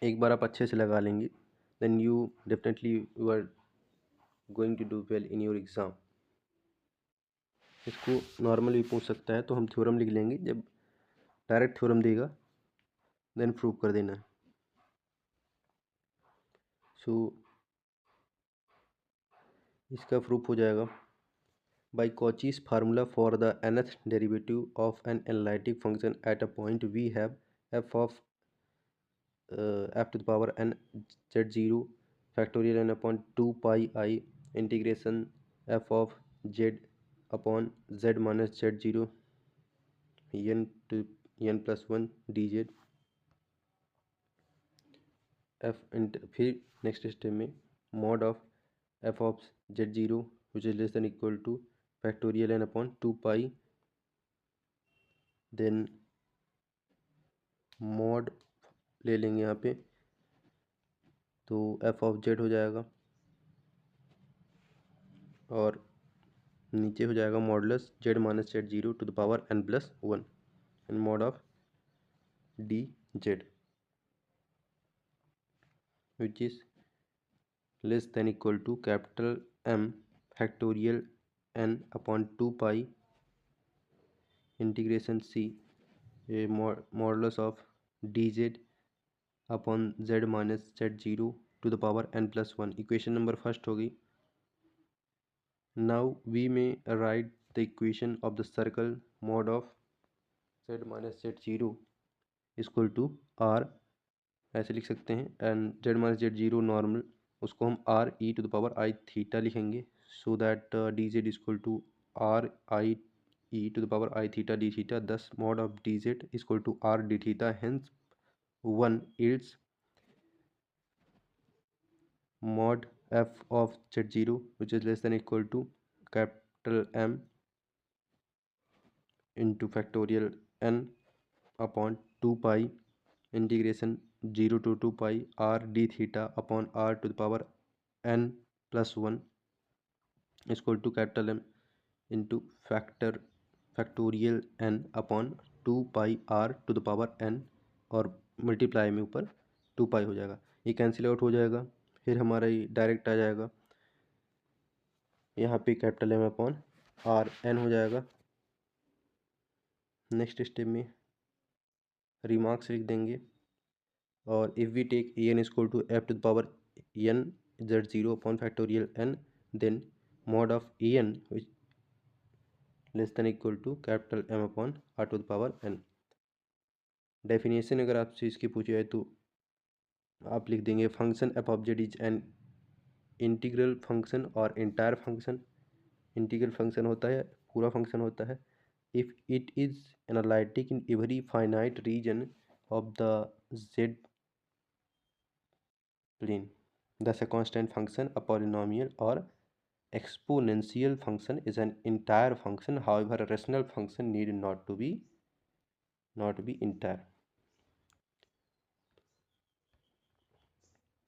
एक बार आप अच्छे से लगा लेंगे then you definitely you are going to do well in your exam. इसको नॉर्मल भी पूछ सकता है, तो हम थ्योरम लिख लेंगे, जब डायरेक्ट थ्योरम देगा देन प्रूव कर देना है। सो इसका प्रूफ हो जाएगा by Cauchy's formula for the nth derivative of an analytic function at a point we have f of F to the power n z zero factorial n upon 2 pi integration F of z upon z minus Z zero n to n plus one d z f. फिर next step में mod of F of Z zero which is less than equal to factorial n upon 2 pi, then mod ले लेंगे यहाँ पे, तो F of Z हो जाएगा और नीचे हो जाएगा modulus z minus Z zero to the power n plus one and mod of D z which is less than equal to capital M factorial n upon 2 pi integration C a modulus of D Z upon z minus Z zero to the power n plus one. Equation number first होगी। Now we में write the equation of the circle mod of z minus Z zero equal to R, ऐसे लिख सकते हैं, and Z minus Z zero normal उसको हम R E to the power I theta लिखेंगे, so that D Z equal to R I E to the power I theta D theta, thus mod of D Z equal to R D theta, hence one it's mod f of z0 which is less than equal to capital M into factorial n upon 2 pi integration 0 to 2 pi r d theta upon r to the power n plus one equal to capital M into factorial n upon 2 pi r to the power n और multiply में ऊपर 2 पाई हो जाएगा, ये cancel out हो जाएगा। फिर हमारा ये डायरेक्ट आ जाएगा यहाँ पे capital M upon r n हो जाएगा। नेक्स्ट स्टेप में रिमार्क्स लिख देंगे और if we take a N equal to F to the power n z zero upon factorial n, then mod of a n less than equal to capital M upon r to the power n. Definition अगर आपसे इसकी पूछी जाए तो आप लिख देंगे function f of Z is an integral function और इंटायर फंक्शन। इंटीग्रल फंक्शन होता है, पूरा फंक्शन होता है, if it is analytic in every finite region of the z plane, thus a constant function, a polynomial or exponential function is an entire function. However, a rational function need not be entire.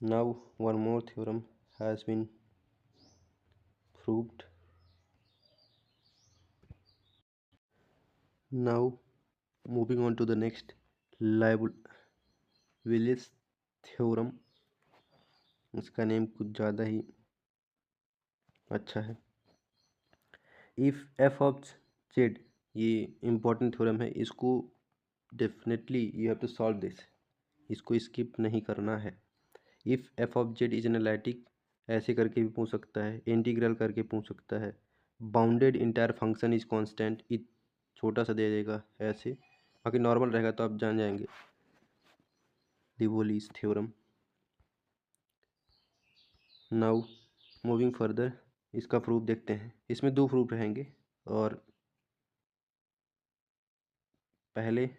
Now one more theorem has been proved. Now moving on to the next, Liouville's theorem। इसका name कुछ ज़्यादा ही अच्छा है। If F of Z ये important theorem है, इसको definitely you have to solve this, इसको स्किप नहीं करना है। If F of Z is analytic, ऐसे करके भी पूछ सकता है, इंटीग्रल करके पूछ सकता है, bounded entire function is constant, छोटा सा दे देगा ऐसे, बाकी नॉर्मल रहेगा तो आप जान जाएंगे डिवोलीज थ्योरम। नाउ मूविंग फर्दर, इसका प्रूफ देखते हैं। इसमें 2 प्रूफ रहेंगे और पहले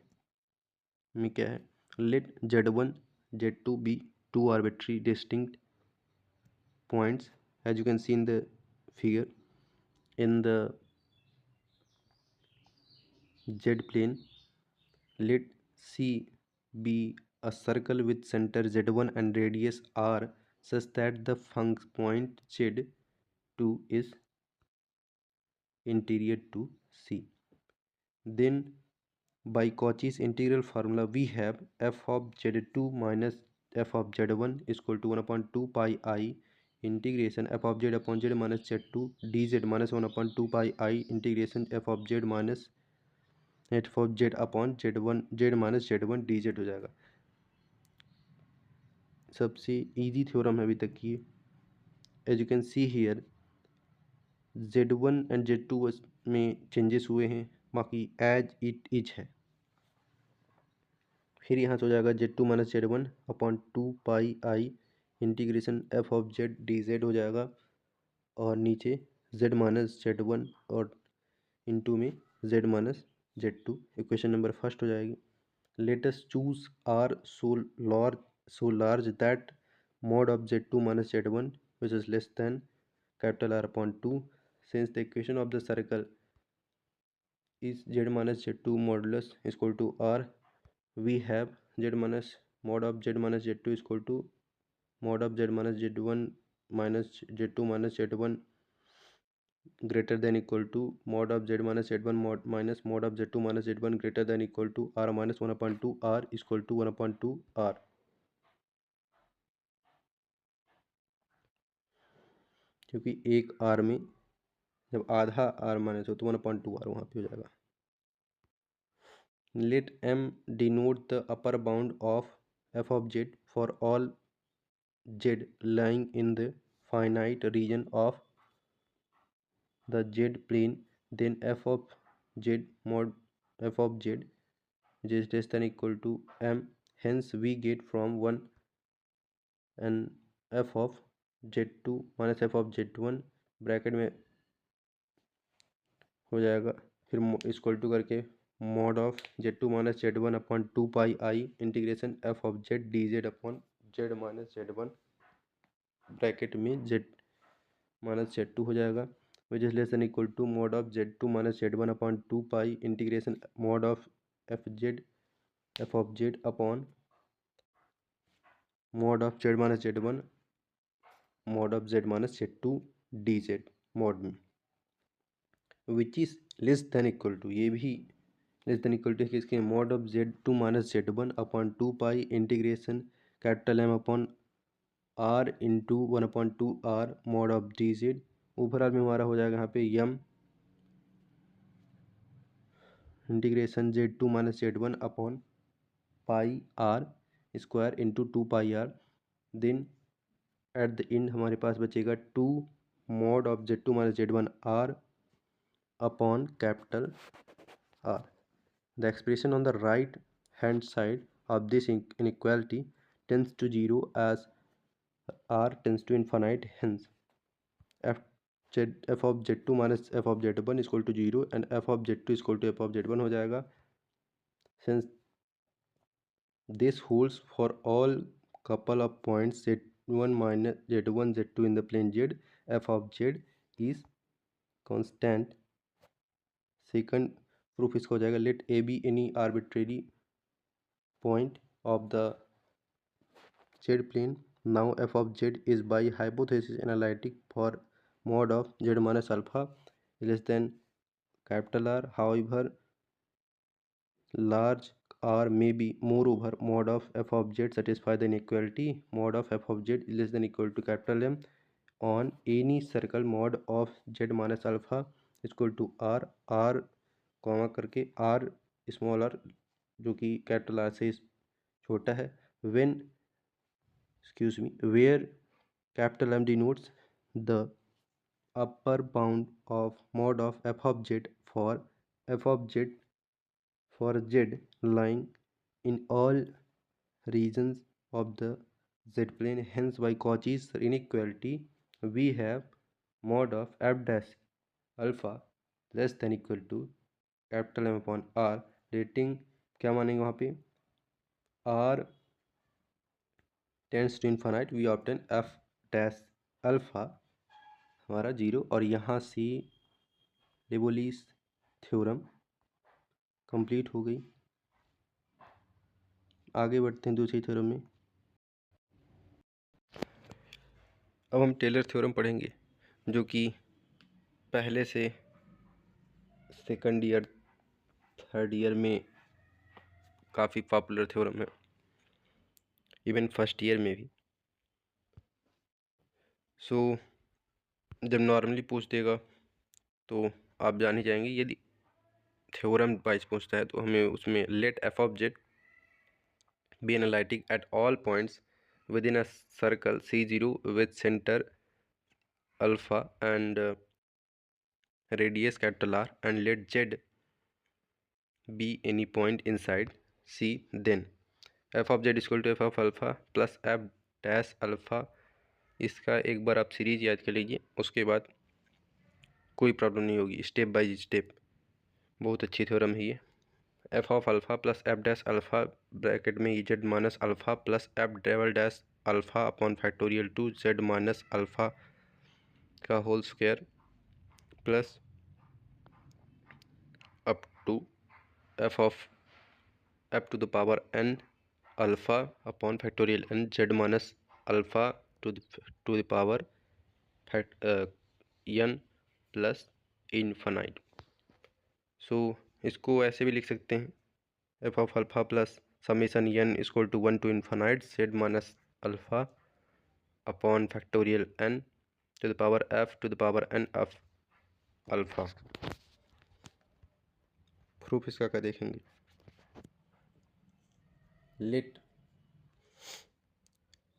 में क्या है, let Z1 Z2 be 2 arbitrary distinct points as you can see in the figure in the Z plane. Let C be a circle with center Z1 and radius R such that the point Z2 is interior to C. Then by Cauchy's integral formula we have f of Z2 minus f of Z1 is equal to 1 upon 2 pi I integration f of Z upon Z minus Z2 dz minus 1 upon 2 pi I integration f of Z minus f of Z upon Z1 Z minus Z1 dz हो जाएगा। सबसे easy theorem है अभी तक की। As you can see here Z1 and Z2 में changes हुए हैं, बाकी एज इट इज है। फिर यहाँ से हो जाएगा Z2 minus Z1 upon 2 pi I integration f of Z dz हो जाएगा, और नीचे Z माइनस Z1 और इनटू में Z minus Z2, equation number first हो जाएगी। Let us choose R so large that mod of Z2 minus Z1 which is less than capital R upon 2, since the equation of the circle is Z minus Z2 modulus is equal to R, we have Z minus mod of Z minus Z2 is equal to mod of Z minus Z1 minus Z2 minus Z1 greater than equal to mod of Z minus Z1 minus mod of Z2 minus Z1 greater than equal to R minus 1 upon 2 R is equal to 1 upon 2 R, क्योंकि एक R में जब आधा R minus हो तो 1 upon 2 R वहाँ पे हो जाएगा। Let M denote the upper bound of f of Z for all Z lying in the finite region of the Z plane, then f of Z mod f of Z is less than equal to M, hence we get from 1 and f of Z2 minus f of Z1 bracket में हो जाएगा, फिर equal to करके mod of Z2 minus Z1 upon 2 pi I integration f of Z dz upon Z minus Z1 bracket में Z minus Z2 हो जाएगा, which is less than equal to mod of Z2 minus Z1 upon 2 pi integration mod of f of Z upon mod of Z minus Z1 mod of Z minus Z2 dz mod में, which is less than equal to, ये भी less than equal to किसके, mod of Z2 minus Z1 upon 2 pi integration capital M upon R into 1 upon 2 R mod of dz। Overall में हमारा हो जाएगा यहाँ पे m integration Z2 minus Z1 upon pi R square into 2 pi R, then at the end हमारे पास बचेगा 2 mod of Z2 minus Z1 R upon capital R. The expression on the right hand side of this inequality tends to 0 as R tends to infinite, hence f of Z2 minus f of Z1 is equal to 0 and f of Z2 is equal to f of Z1 हो जाएगा, since this holds for all couple of points Z1 minus Z1 Z2 in the plane Z, f of Z is constant। Second proof इसका हो जाएगा, let a be any arbitrary point of the Z plane, now F of Z is by hypothesis analytic for mod of Z minus alpha less than capital R, however large R may be moreover mod of f of Z satisfy the inequality mod of f of Z is less than equal to capital M on any circle mod of Z minus alpha is equal to R, R comma करके are small are जो कि capital R से छोटा है, where capital M denotes the upper bound of mod of f of z for z lying in all regions of the z plane. Hence by Cauchy's inequality we have mod of f dash alpha less than equal to capital M upon r, रेटिंग क्या मानेंगे वहाँ पे, r tends to infinite, we obtain F dash alpha हमारा 0। और यहाँ से de Broglie's theorem complete हो गई। आगे बढ़ते हैं दूसरी थ्योरम में। अब हम टेलर थ्योरम पढ़ेंगे जो कि पहले से सेकंड ईयर थर्ड ईयर में काफ़ी पॉपुलर थ्योरम है, इवन फर्स्ट ईयर में भी। सो जब नॉर्मली पूछ देगा तो आप जान ही जाएंगे। यदि थ्योरम वाइज पूछता है तो हमें उसमें let F of Z be analytic at all points within a circle C0 with center alpha and radius capital R, and let Z be any point inside C, then f of z is equal to f of alpha plus f dash alpha। इसका एक बार आप series याद कर लीजिए, उसके बाद कोई problem नहीं होगी, स्टेप बाय स्टेप। बहुत अच्छी थ्योरम है ये। F of alpha plus F dash alpha bracket में E Z minus alpha plus F double dash alpha upon factorial two Z minus alpha का whole square plus up to F to the power N alpha upon factorial N Z minus alpha to the power N plus infinite. So इसको ऐसे भी लिख सकते हैं, F of alpha plus summation N equal to 1 to infinite Z minus alpha upon factorial N to the power F to the power N of alpha. Proof इसका क्या देखेंगे। Let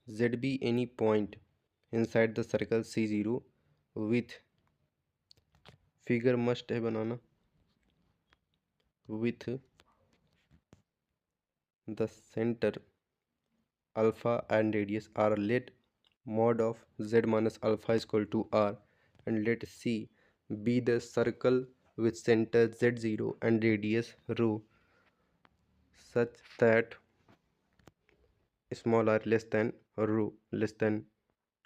Z be any point inside the circle C0 with, figure must है बनाना, with the center alpha and radius r, let mod of z minus alpha is equal to r, and let C be the circle with center z0 and radius rho such that small r less than rho less than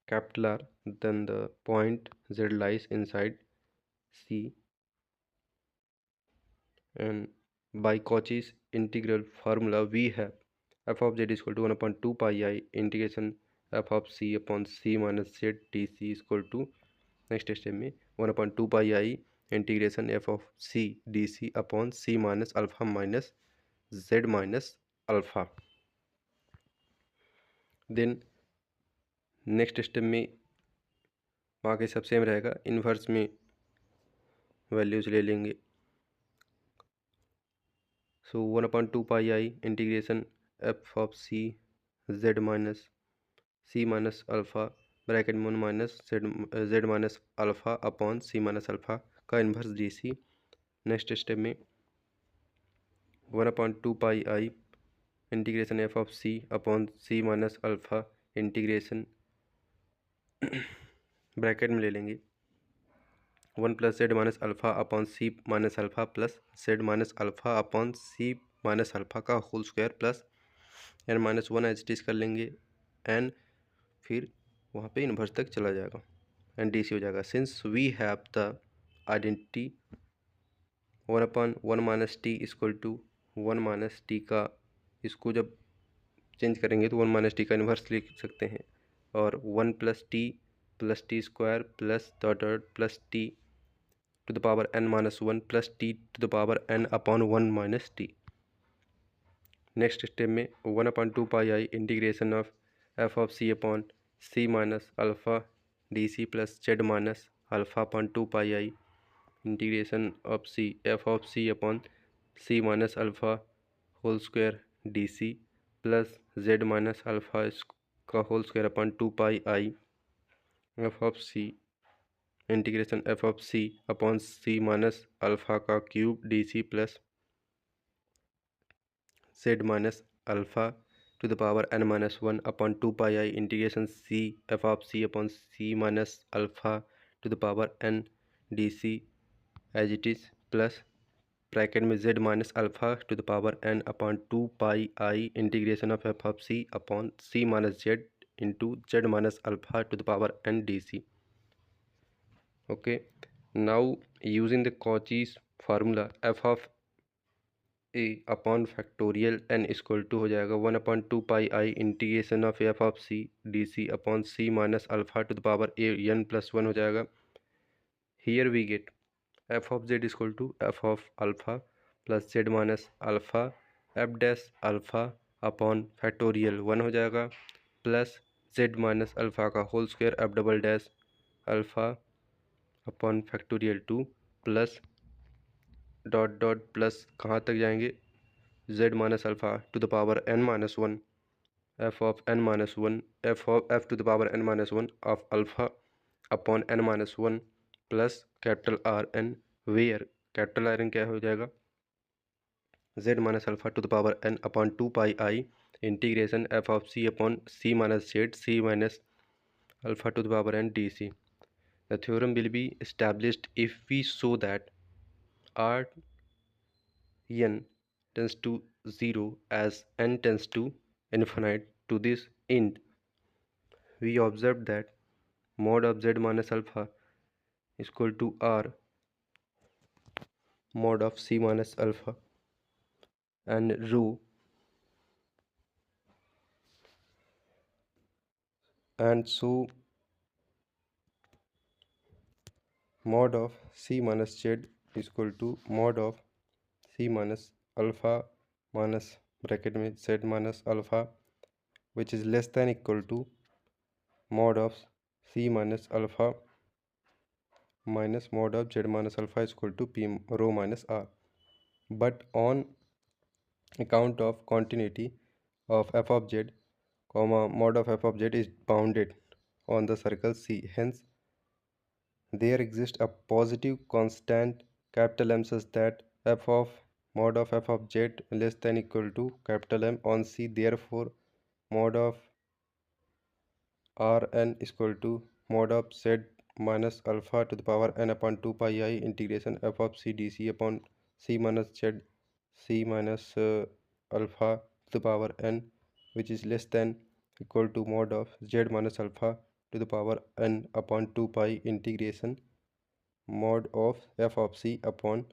capital R, then the point z lies inside C, and by Cauchy's integral formula we have f of z is equal to 1 upon 2 pi I integration f of c upon c minus z dc is equal to, next step में 1 upon 2 pi I integration f of c dc upon c minus alpha minus z minus alpha. Then next step में बाकी सब same रहेगा, inverse में values ले लेंगे। So 1 upon 2 pi I integration f of c z minus c minus alpha bracket में 1 minus z minus alpha upon c minus alpha का inverse D C. Next step में 1 upon 2 pi I integration f of c upon c minus alpha integration bracket में ले लेंगे 1 plus Z minus alpha upon सी minus alpha plus Z minus alpha upon सी minus alpha का whole square plus N minus 1 H T कर लेंगे N, फिर वहाँ पे inverse तक चला जाएगा एन डी सी हो जाएगा। Since we have the identity 1 अपॉन 1 minus T equal to 1 minus T का, इसको जब चेंज करेंगे तो 1 माइनस टी का इन्वर्स लिख सकते हैं, और 1 plus T square plus dot plus T to the power n minus 1 plus T to the power n upon 1 minus T. Next step में 1 upon 2 pi I integration of F of C upon C minus alpha D C plus Z minus alpha upon 2 pi I integration of C F of C upon C minus alpha whole square D C plus Z minus alpha का whole square upon 2 pi I F of C integration F of C upon C minus alpha का cube D C plus Z minus alpha to the power n minus 1 upon 2 pi I integration C F of C upon C minus alpha to the power n D C as it is plus bracket में z minus alpha to the power n upon 2 pi I integration of F of C upon C minus Z into Z minus alpha to the power n D C. Okay, now using the Cauchy's formula f of a upon factorial n equal to हो जाएगा 1/2 pi I integration of F of C D C upon C minus alpha to the power A n plus 1 हो जाएगा. Here we get F of Z equal to F of alpha plus Z minus alpha F dash alpha upon factorial 1 हो जाएगा plus Z minus alpha का whole square F double dash alpha upon factorial 2 plus dot dot plus कहाँ तक जाएंगे z minus alpha to the power n minus 1 F of n minus 1 F of F to the power n minus 1 of alpha upon n minus 1 plus capital R N where capital R N क्या हो जाएगा z minus alpha to the power n upon 2 pi I integration F of C upon C minus Z C minus alpha to the power n D C. The theorem will be established if we show that r n tends to 0 as n tends to infinite. To this end, we observe that mod of z minus alpha is equal to r mod of c minus alpha and rho and so mod of c minus z is equal to mod of c minus alpha minus bracket में z minus alpha which is less than equal to mod of c minus alpha minus mod of z minus alpha is equal to p rho minus r. But on account of continuity of f of z comma mod of f of z is bounded on the circle C, hence there exists a positive constant capital M such that f of mod of f of z less than equal to capital M on C. Therefore mod of Rn is equal to mod of z minus alpha to the power n upon 2 pi I integration f of c dc upon c minus z c minus alpha to the power n, which is less than equal to mod of z minus alpha to the power n upon 2 pi integration mod of f of c upon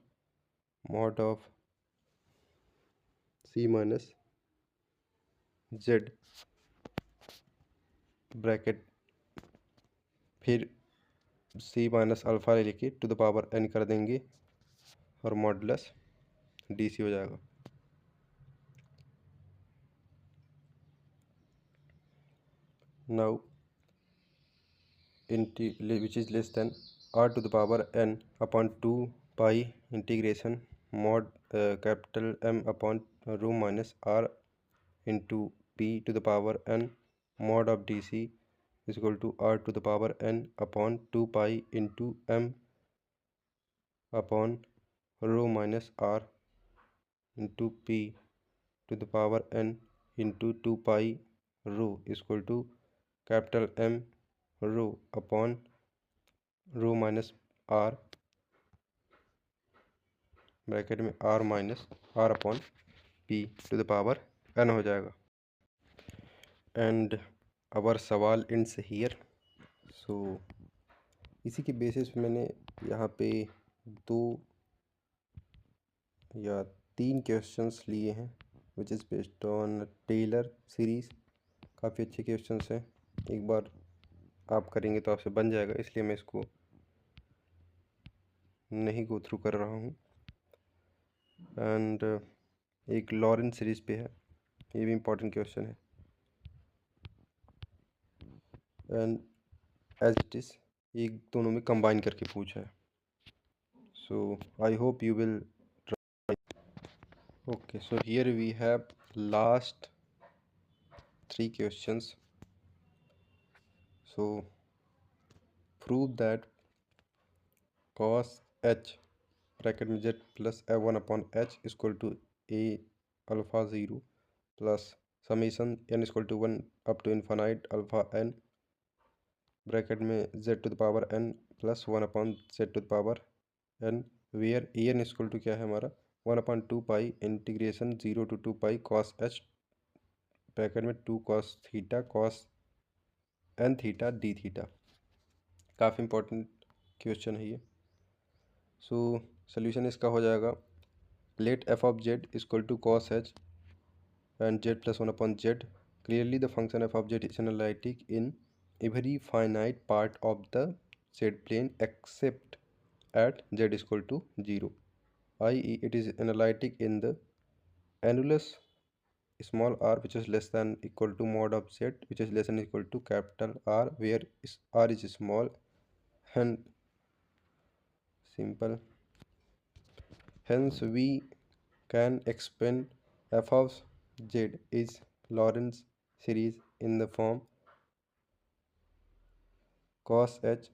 mod of c minus z bracket फिर c minus alpha लेके to the power n कर देंगे और modulus D C हो जाएगा. Now which is less than r to the power n upon 2 pi integration mod capital M upon rho minus r into p to the power n mod of dc is equal to r to the power n upon 2 pi into m upon rho minus r into p to the power n into 2 pi rho is equal to capital M rho upon rho minus r bracket में r minus r upon p to the power n हो जाएगा. And our सवाल ends here. सो इसी के basis पे मैंने यहाँ पे 2 या 3 क्वेश्चंस लिए हैं which is based on Taylor series. काफ़ी अच्छे क्वेश्चंस हैं. एक बार आप करेंगे तो आपसे बन जाएगा, इसलिए मैं इसको नहीं गो थ्रू कर रहा हूँ. एंड एक लॉरेंस सीरीज़ पे है, ये भी इम्पोर्टेंट क्वेश्चन है. एंड एज इट इज़ ये दोनों में कंबाइन करके पूछा है. So I hope you will try. Okay, so here we have last 3 questions. So prove that cos h bracket में z plus f1 upon h is equal to a alpha 0 plus summation n is equal to 1 up to infinite alpha n bracket में z to the power n plus 1 upon z to the power n, where A N equal to क्या है हमारा 1/2 pi integration 0 to 2 pi cos h bracket में 2 cos theta cos n theta D theta. काफ़ी important question है ये। So solution इसका हो जाएगा, let F of Z equal to cos H and z plus 1 upon z. Clearly the function f of z is analytic in every finite part of the z plane except at z is equal to 0, i.e. it is analytic in the annulus small r which is less than equal to mod of z which is less than equal to capital R, where r is small and simple. Hence we can explain f of z is Lorentz series in the form cos h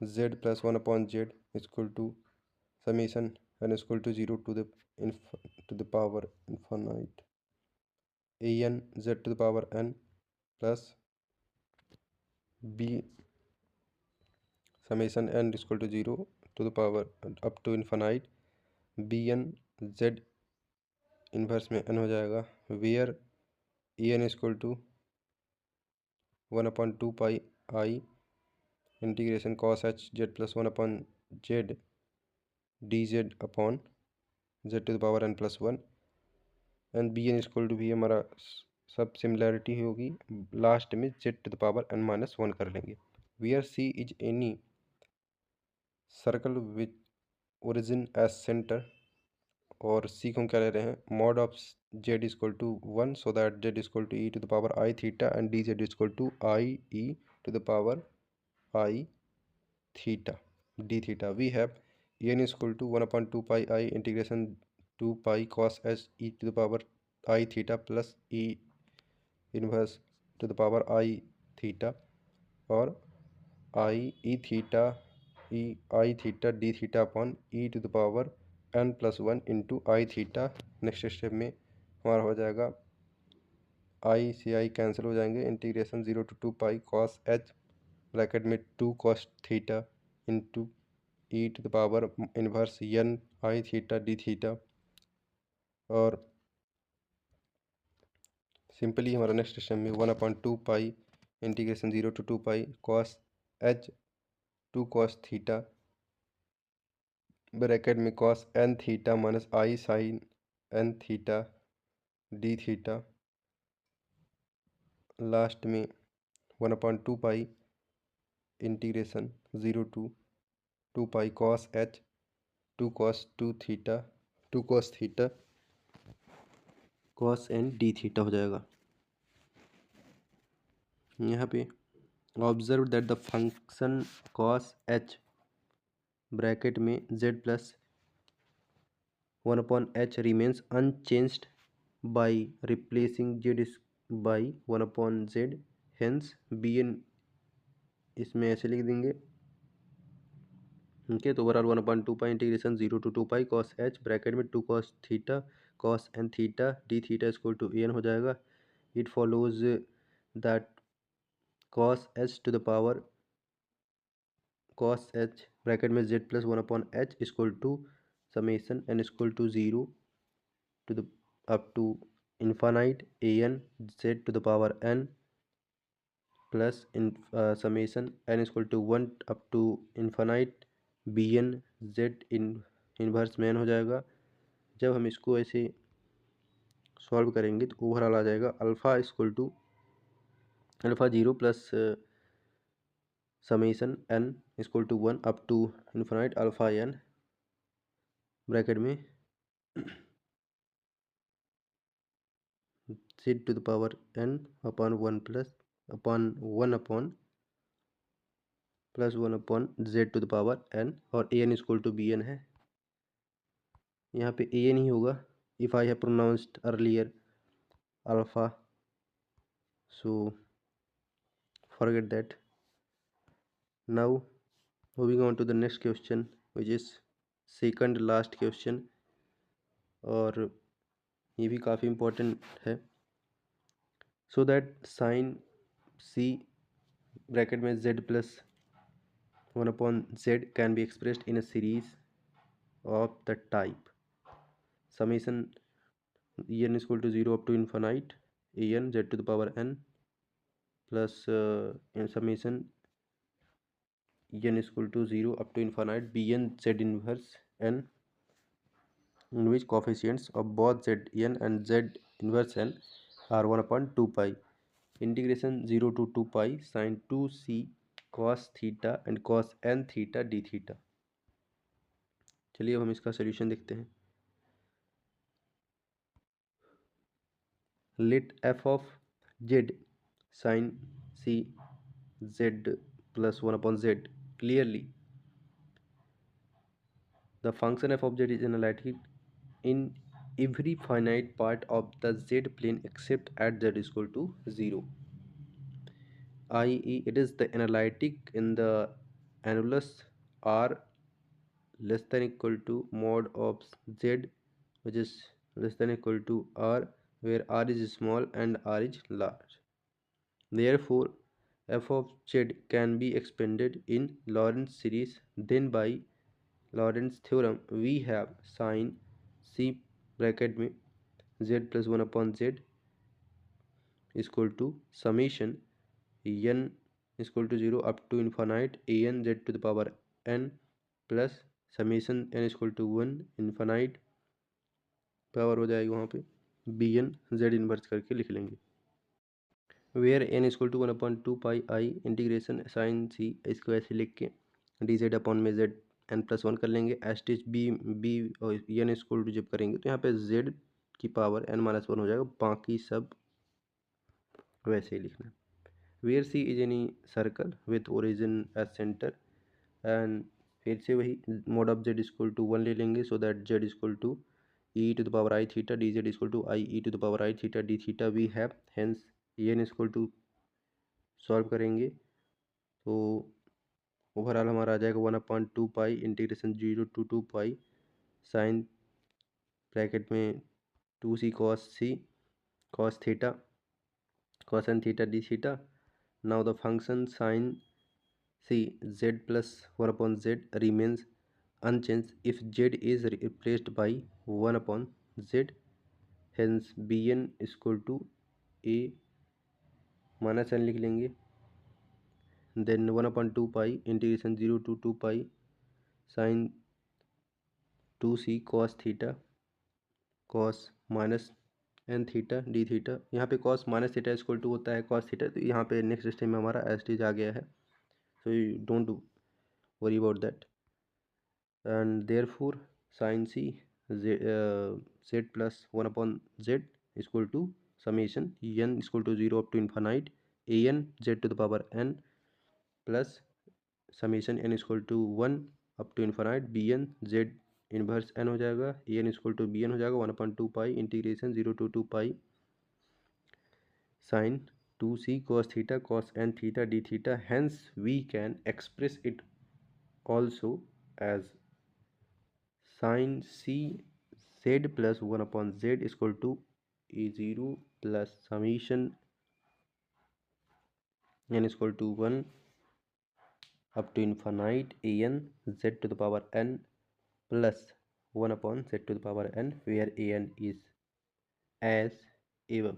z plus 1 upon z is equal to summation n is equal to 0 to the power infinite an z to the power n plus b summation n is equal to 0 to the power up to infinite bn z inverse में n हो जाएगा, वेयर en is equal to 1/2 pi i integration cos h z plus 1 upon z dz upon z to the power n plus 1 and B N equal to भी हमारा सब similarity होगी, last में z to the power n minus 1 कर लेंगे। Where C is any circle with origin as centre, और सी को हम क्या ले रहे हैं mod of Z equal to 1 so that Z equal to E to the power I theta and D Z equal to I E to the power I theta D theta. We have N equal to 1/2 pi I integration 2 pi cos H E to the power I theta plus E inverse to the power I theta, और I theta D theta upon E to the power n plus 1 into I theta. Next step में हमारा हो जाएगा आई से आई cancel हो जाएंगे, integration 0 to 2 pi cos H bracket में 2 cos theta into E to the power inverse n I theta D theta, और simply हमारा नेक्स्ट स्टेप में 1/2 pi integration 0 to 2 pi cos H 2 cos theta bracket में cos N theta minus I sine N theta D theta, last में 1/2 pi integration 0 to 2 pi cos H 2 cos 2 theta 2 cos theta cos N D theta हो जाएगा। यहाँ पे observe that the function cos H bracket में z plus 1/h remains unchanged by replacing z by 1/z, hence bn इसमें ऐसे लिख देंगे। Okay, तो overall 1/2 pi integration 0 to 2 pi cos H bracket में 2 cos theta cos N theta D theta equal to N हो जाएगा। It follows that cos H to the power cos H bracket में z plus 1/h equal to summation n equal to 0 to the up to infinite an z to the power n plus in summation n is equal to 1 up to infinite bn z in inverse में n हो जाएगा। जब हम इसको ऐसे solve करेंगे तो overall आ जाएगा alpha equal to alpha 0 plus summation n equal to 1 up to infinite alpha n bracket में z to the power n upon 1 plus upon 1 upon plus 1 upon Z to the power N, और A N equal to B N है। यहाँ पे A N ही होगा if I have pronounced earlier alpha, so forget that. Now moving on to the next question, which is second last question, और ये भी काफ़ी important है। So that sin c bracket में z plus 1 upon z can be expressed in a series of the type summation en is equal to 0 up to infinite an z to the power n plus in summation n is equal to 0 up to infinite bn z inverse n, in which coefficients of both zn and z inverse n are 1 upon 2 pi integration 0 to 2 pi sin 2c cos theta and cos n theta d theta। चलिए अब हम इसका solution देखते हैं। Let F of Z sine C Z plus 1 upon z clearly the function f of z is analytic in every finite part of the z plane except at z is equal to 0, i.e. it is the analytic in the annulus r less than equal to mod of z, which is less than equal to r, where r is small and r is large. Therefore f of z can be expanded in Lorentz series. Then by Lorentz theorem we have sin c bracket में z plus 1 upon z is equal to summation n is equal to 0 up to infinite an z to the power n plus summation n is equal to 1 infinite power हो जाएगी वहाँ पे B N Z inverse करके लिख लेंगे। Where N equal to 1 upon 2 pi I integration sine C, इसको ऐसे लिख के डी जेड अपॉन में जेड एन प्लस 1 कर लेंगे। एस्टिच बी और एन इक्वल टू जब करेंगे तो यहाँ पे जेड की पावर एन माइनस 1 हो जाएगा, बाकी सब वैसे ही लिखना। Where C is any circle with origin as centre, and फिर से वही mod of Z equal to 1 ले लेंगे, so that Z equal to e to the power I theta dz equal to I e to the power I theta d theta we have, hence en equal to solve करेंगे तो overall हमारा आ जाएगा 1/2 pi integration 0 to 2 pi sine bracket में 2c cos theta cos n theta d theta। now the function sin c z plus 1 upon z remains unchanged if z is replaced by 1 upon z, hence bn equal to a minus n लिख लेंगे, then 1 upon 2 pi integration 0 to 2 pi sine 2c cos theta cos minus n theta d theta. यहाँ पे cos minus theta equal to होता है cos theta, तो यहाँ पे next step में हमारा एस्टीज आ गया है, so you don't worry about that, and therefore sin c z plus 1 upon z is equal to summation n is equal to 0 up to infinite an z to the power n plus summation n is equal to 1 up to infinite bn z inverse n हो जाएगा, an is equal to bn हो जाएगा 1/2 pi integration 0 to 2 pi sin 2c cos theta cos n theta d theta, hence we can express it also as sin c z plus 1 upon z is equal to a0 plus summation n is equal to 1 up to infinite an z to the power n plus 1 upon z to the power n, where an is as above.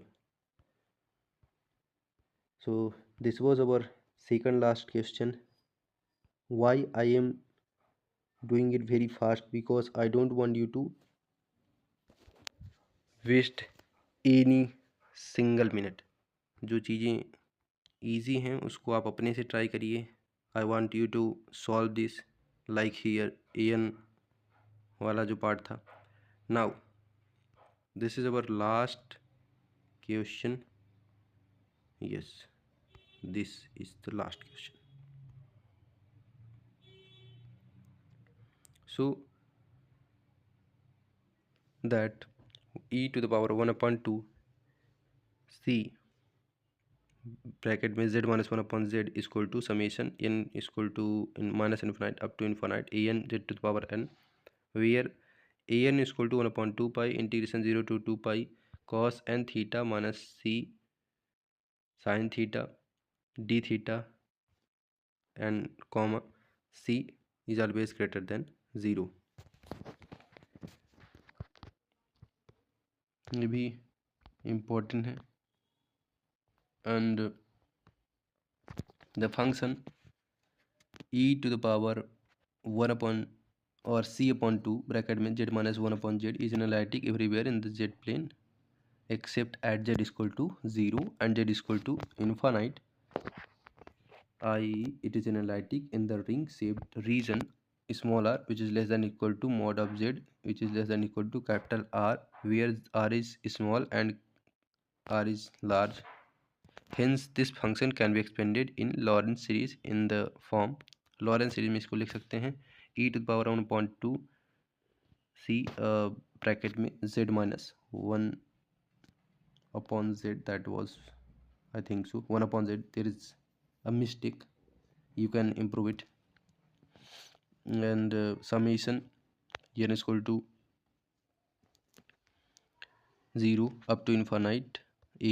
So this was our second last question. Why I am doing it very fast? Because I don't want you to waste any single minute. जो चीज़ें easy हैं उसको आप अपने से try करिए। I want you to solve this like here N वाला जो पार्ट था। Now this is our last question, yes this is the last question. So that e to the power 1/2 c bracket में z minus 1/z equal to summation n equal to minus infinite up to infinite a n z to the power n where a n equal to 1/2 pi integration 0 to 2 pi cos n theta minus c sin theta d theta and comma c is always greater than 0। ये भी important है। And the function e to the power 1 upon or c upon 2 bracket में z minus 1 upon z is analytic everywhere in the z plane except at z equal to 0 and z equal to infinite, i.e. it is analytic in the ring shaped region small r which is less than equal to mod of z which is less than equal to capital R, where r is small and r is large. Hence this function can be expanded in Lorentz series in the form Lorentz series में इसको लिख सकते हैं e to the power 1/2 c bracket में z minus 1 upon z, that was I think so 1 upon z, there is a mistake, you can improve it, and summation n is equal to 0 up to infinite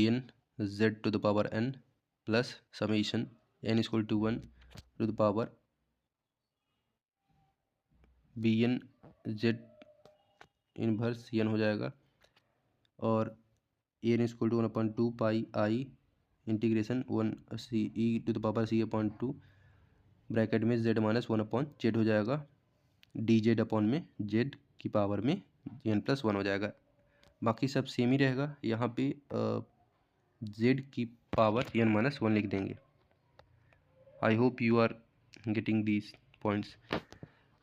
an z to the power n plus summation n is equal to 1 to the power bn z inverse n हो जाएगा, और N is equal to 1/2 pi I integration 1 C E to the power c upon 2 bracket में z minus 1/z हो जाएगा, D Z upon में z की power में n+1 हो जाएगा। बाकी सब सेम ही रहेगा, यहाँ पे z की पावर n-1 लिख देंगे। I hope you are getting these points.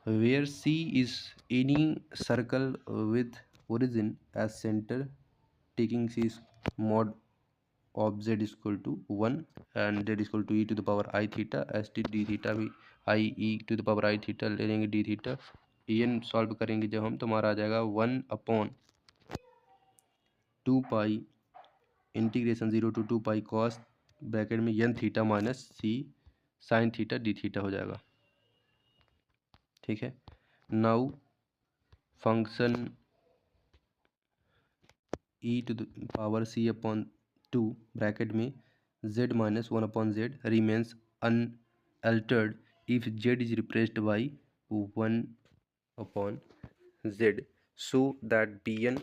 where c is any circle with origin as center taking c's mod of z is equal to 1 and z is equal to e to the power I theta as d theta भी i e to the power I theta ले लेंगे d theta, en solve करेंगे जब हम तो हमारा आ जाएगा 1/2 pi integration 0 to 2 pi cos bracket में n theta minus c sine theta D theta हो जाएगा। ठीक है, now function e to the power c upon 2 bracket में z minus 1/z remains unaltered if z is replaced by 1/z, so that bn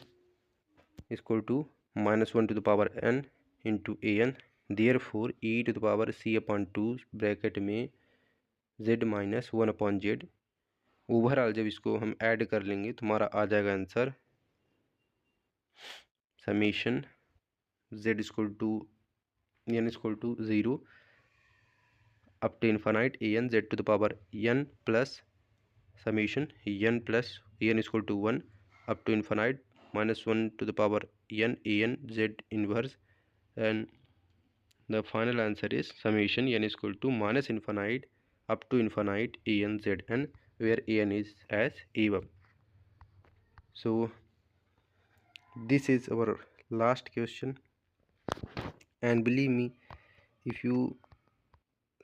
is equal to -1 to the power n into an, therefore e to the power c upon 2 bracket में z minus 1/z overall जब इसको हम add कर लेंगे तो हमारा आ जाएगा answer summation z equal to n equal to 0 up to infinite an z to the power n plus summation n plus n equal to 1 up to infinite -1 to the power n an z inverse, and the final answer is summation n equal to minus infinite up to infinite an zn where an is as above. So this is our last question, and believe me, if you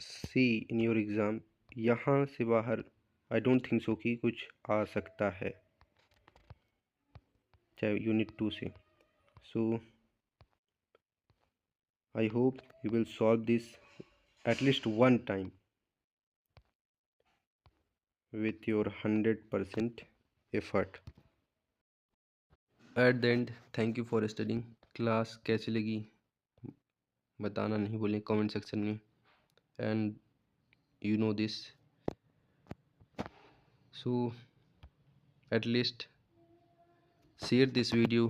see in your exam यहाँ से बाहर I don't think so कि कुछ आ सकता है चाहे unit 2 से। So I hope you will solve this at least one time with your 100% effort. At the end, thank you for studying. Class कैसी लगी बताना नहीं भूलें कमेंट सेक्शन में, and you know this, so at least share this video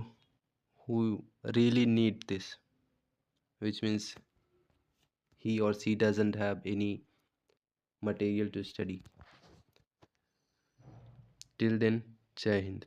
who really need this, which means he or she doesn't have any material to study. Till then, Jai Hind.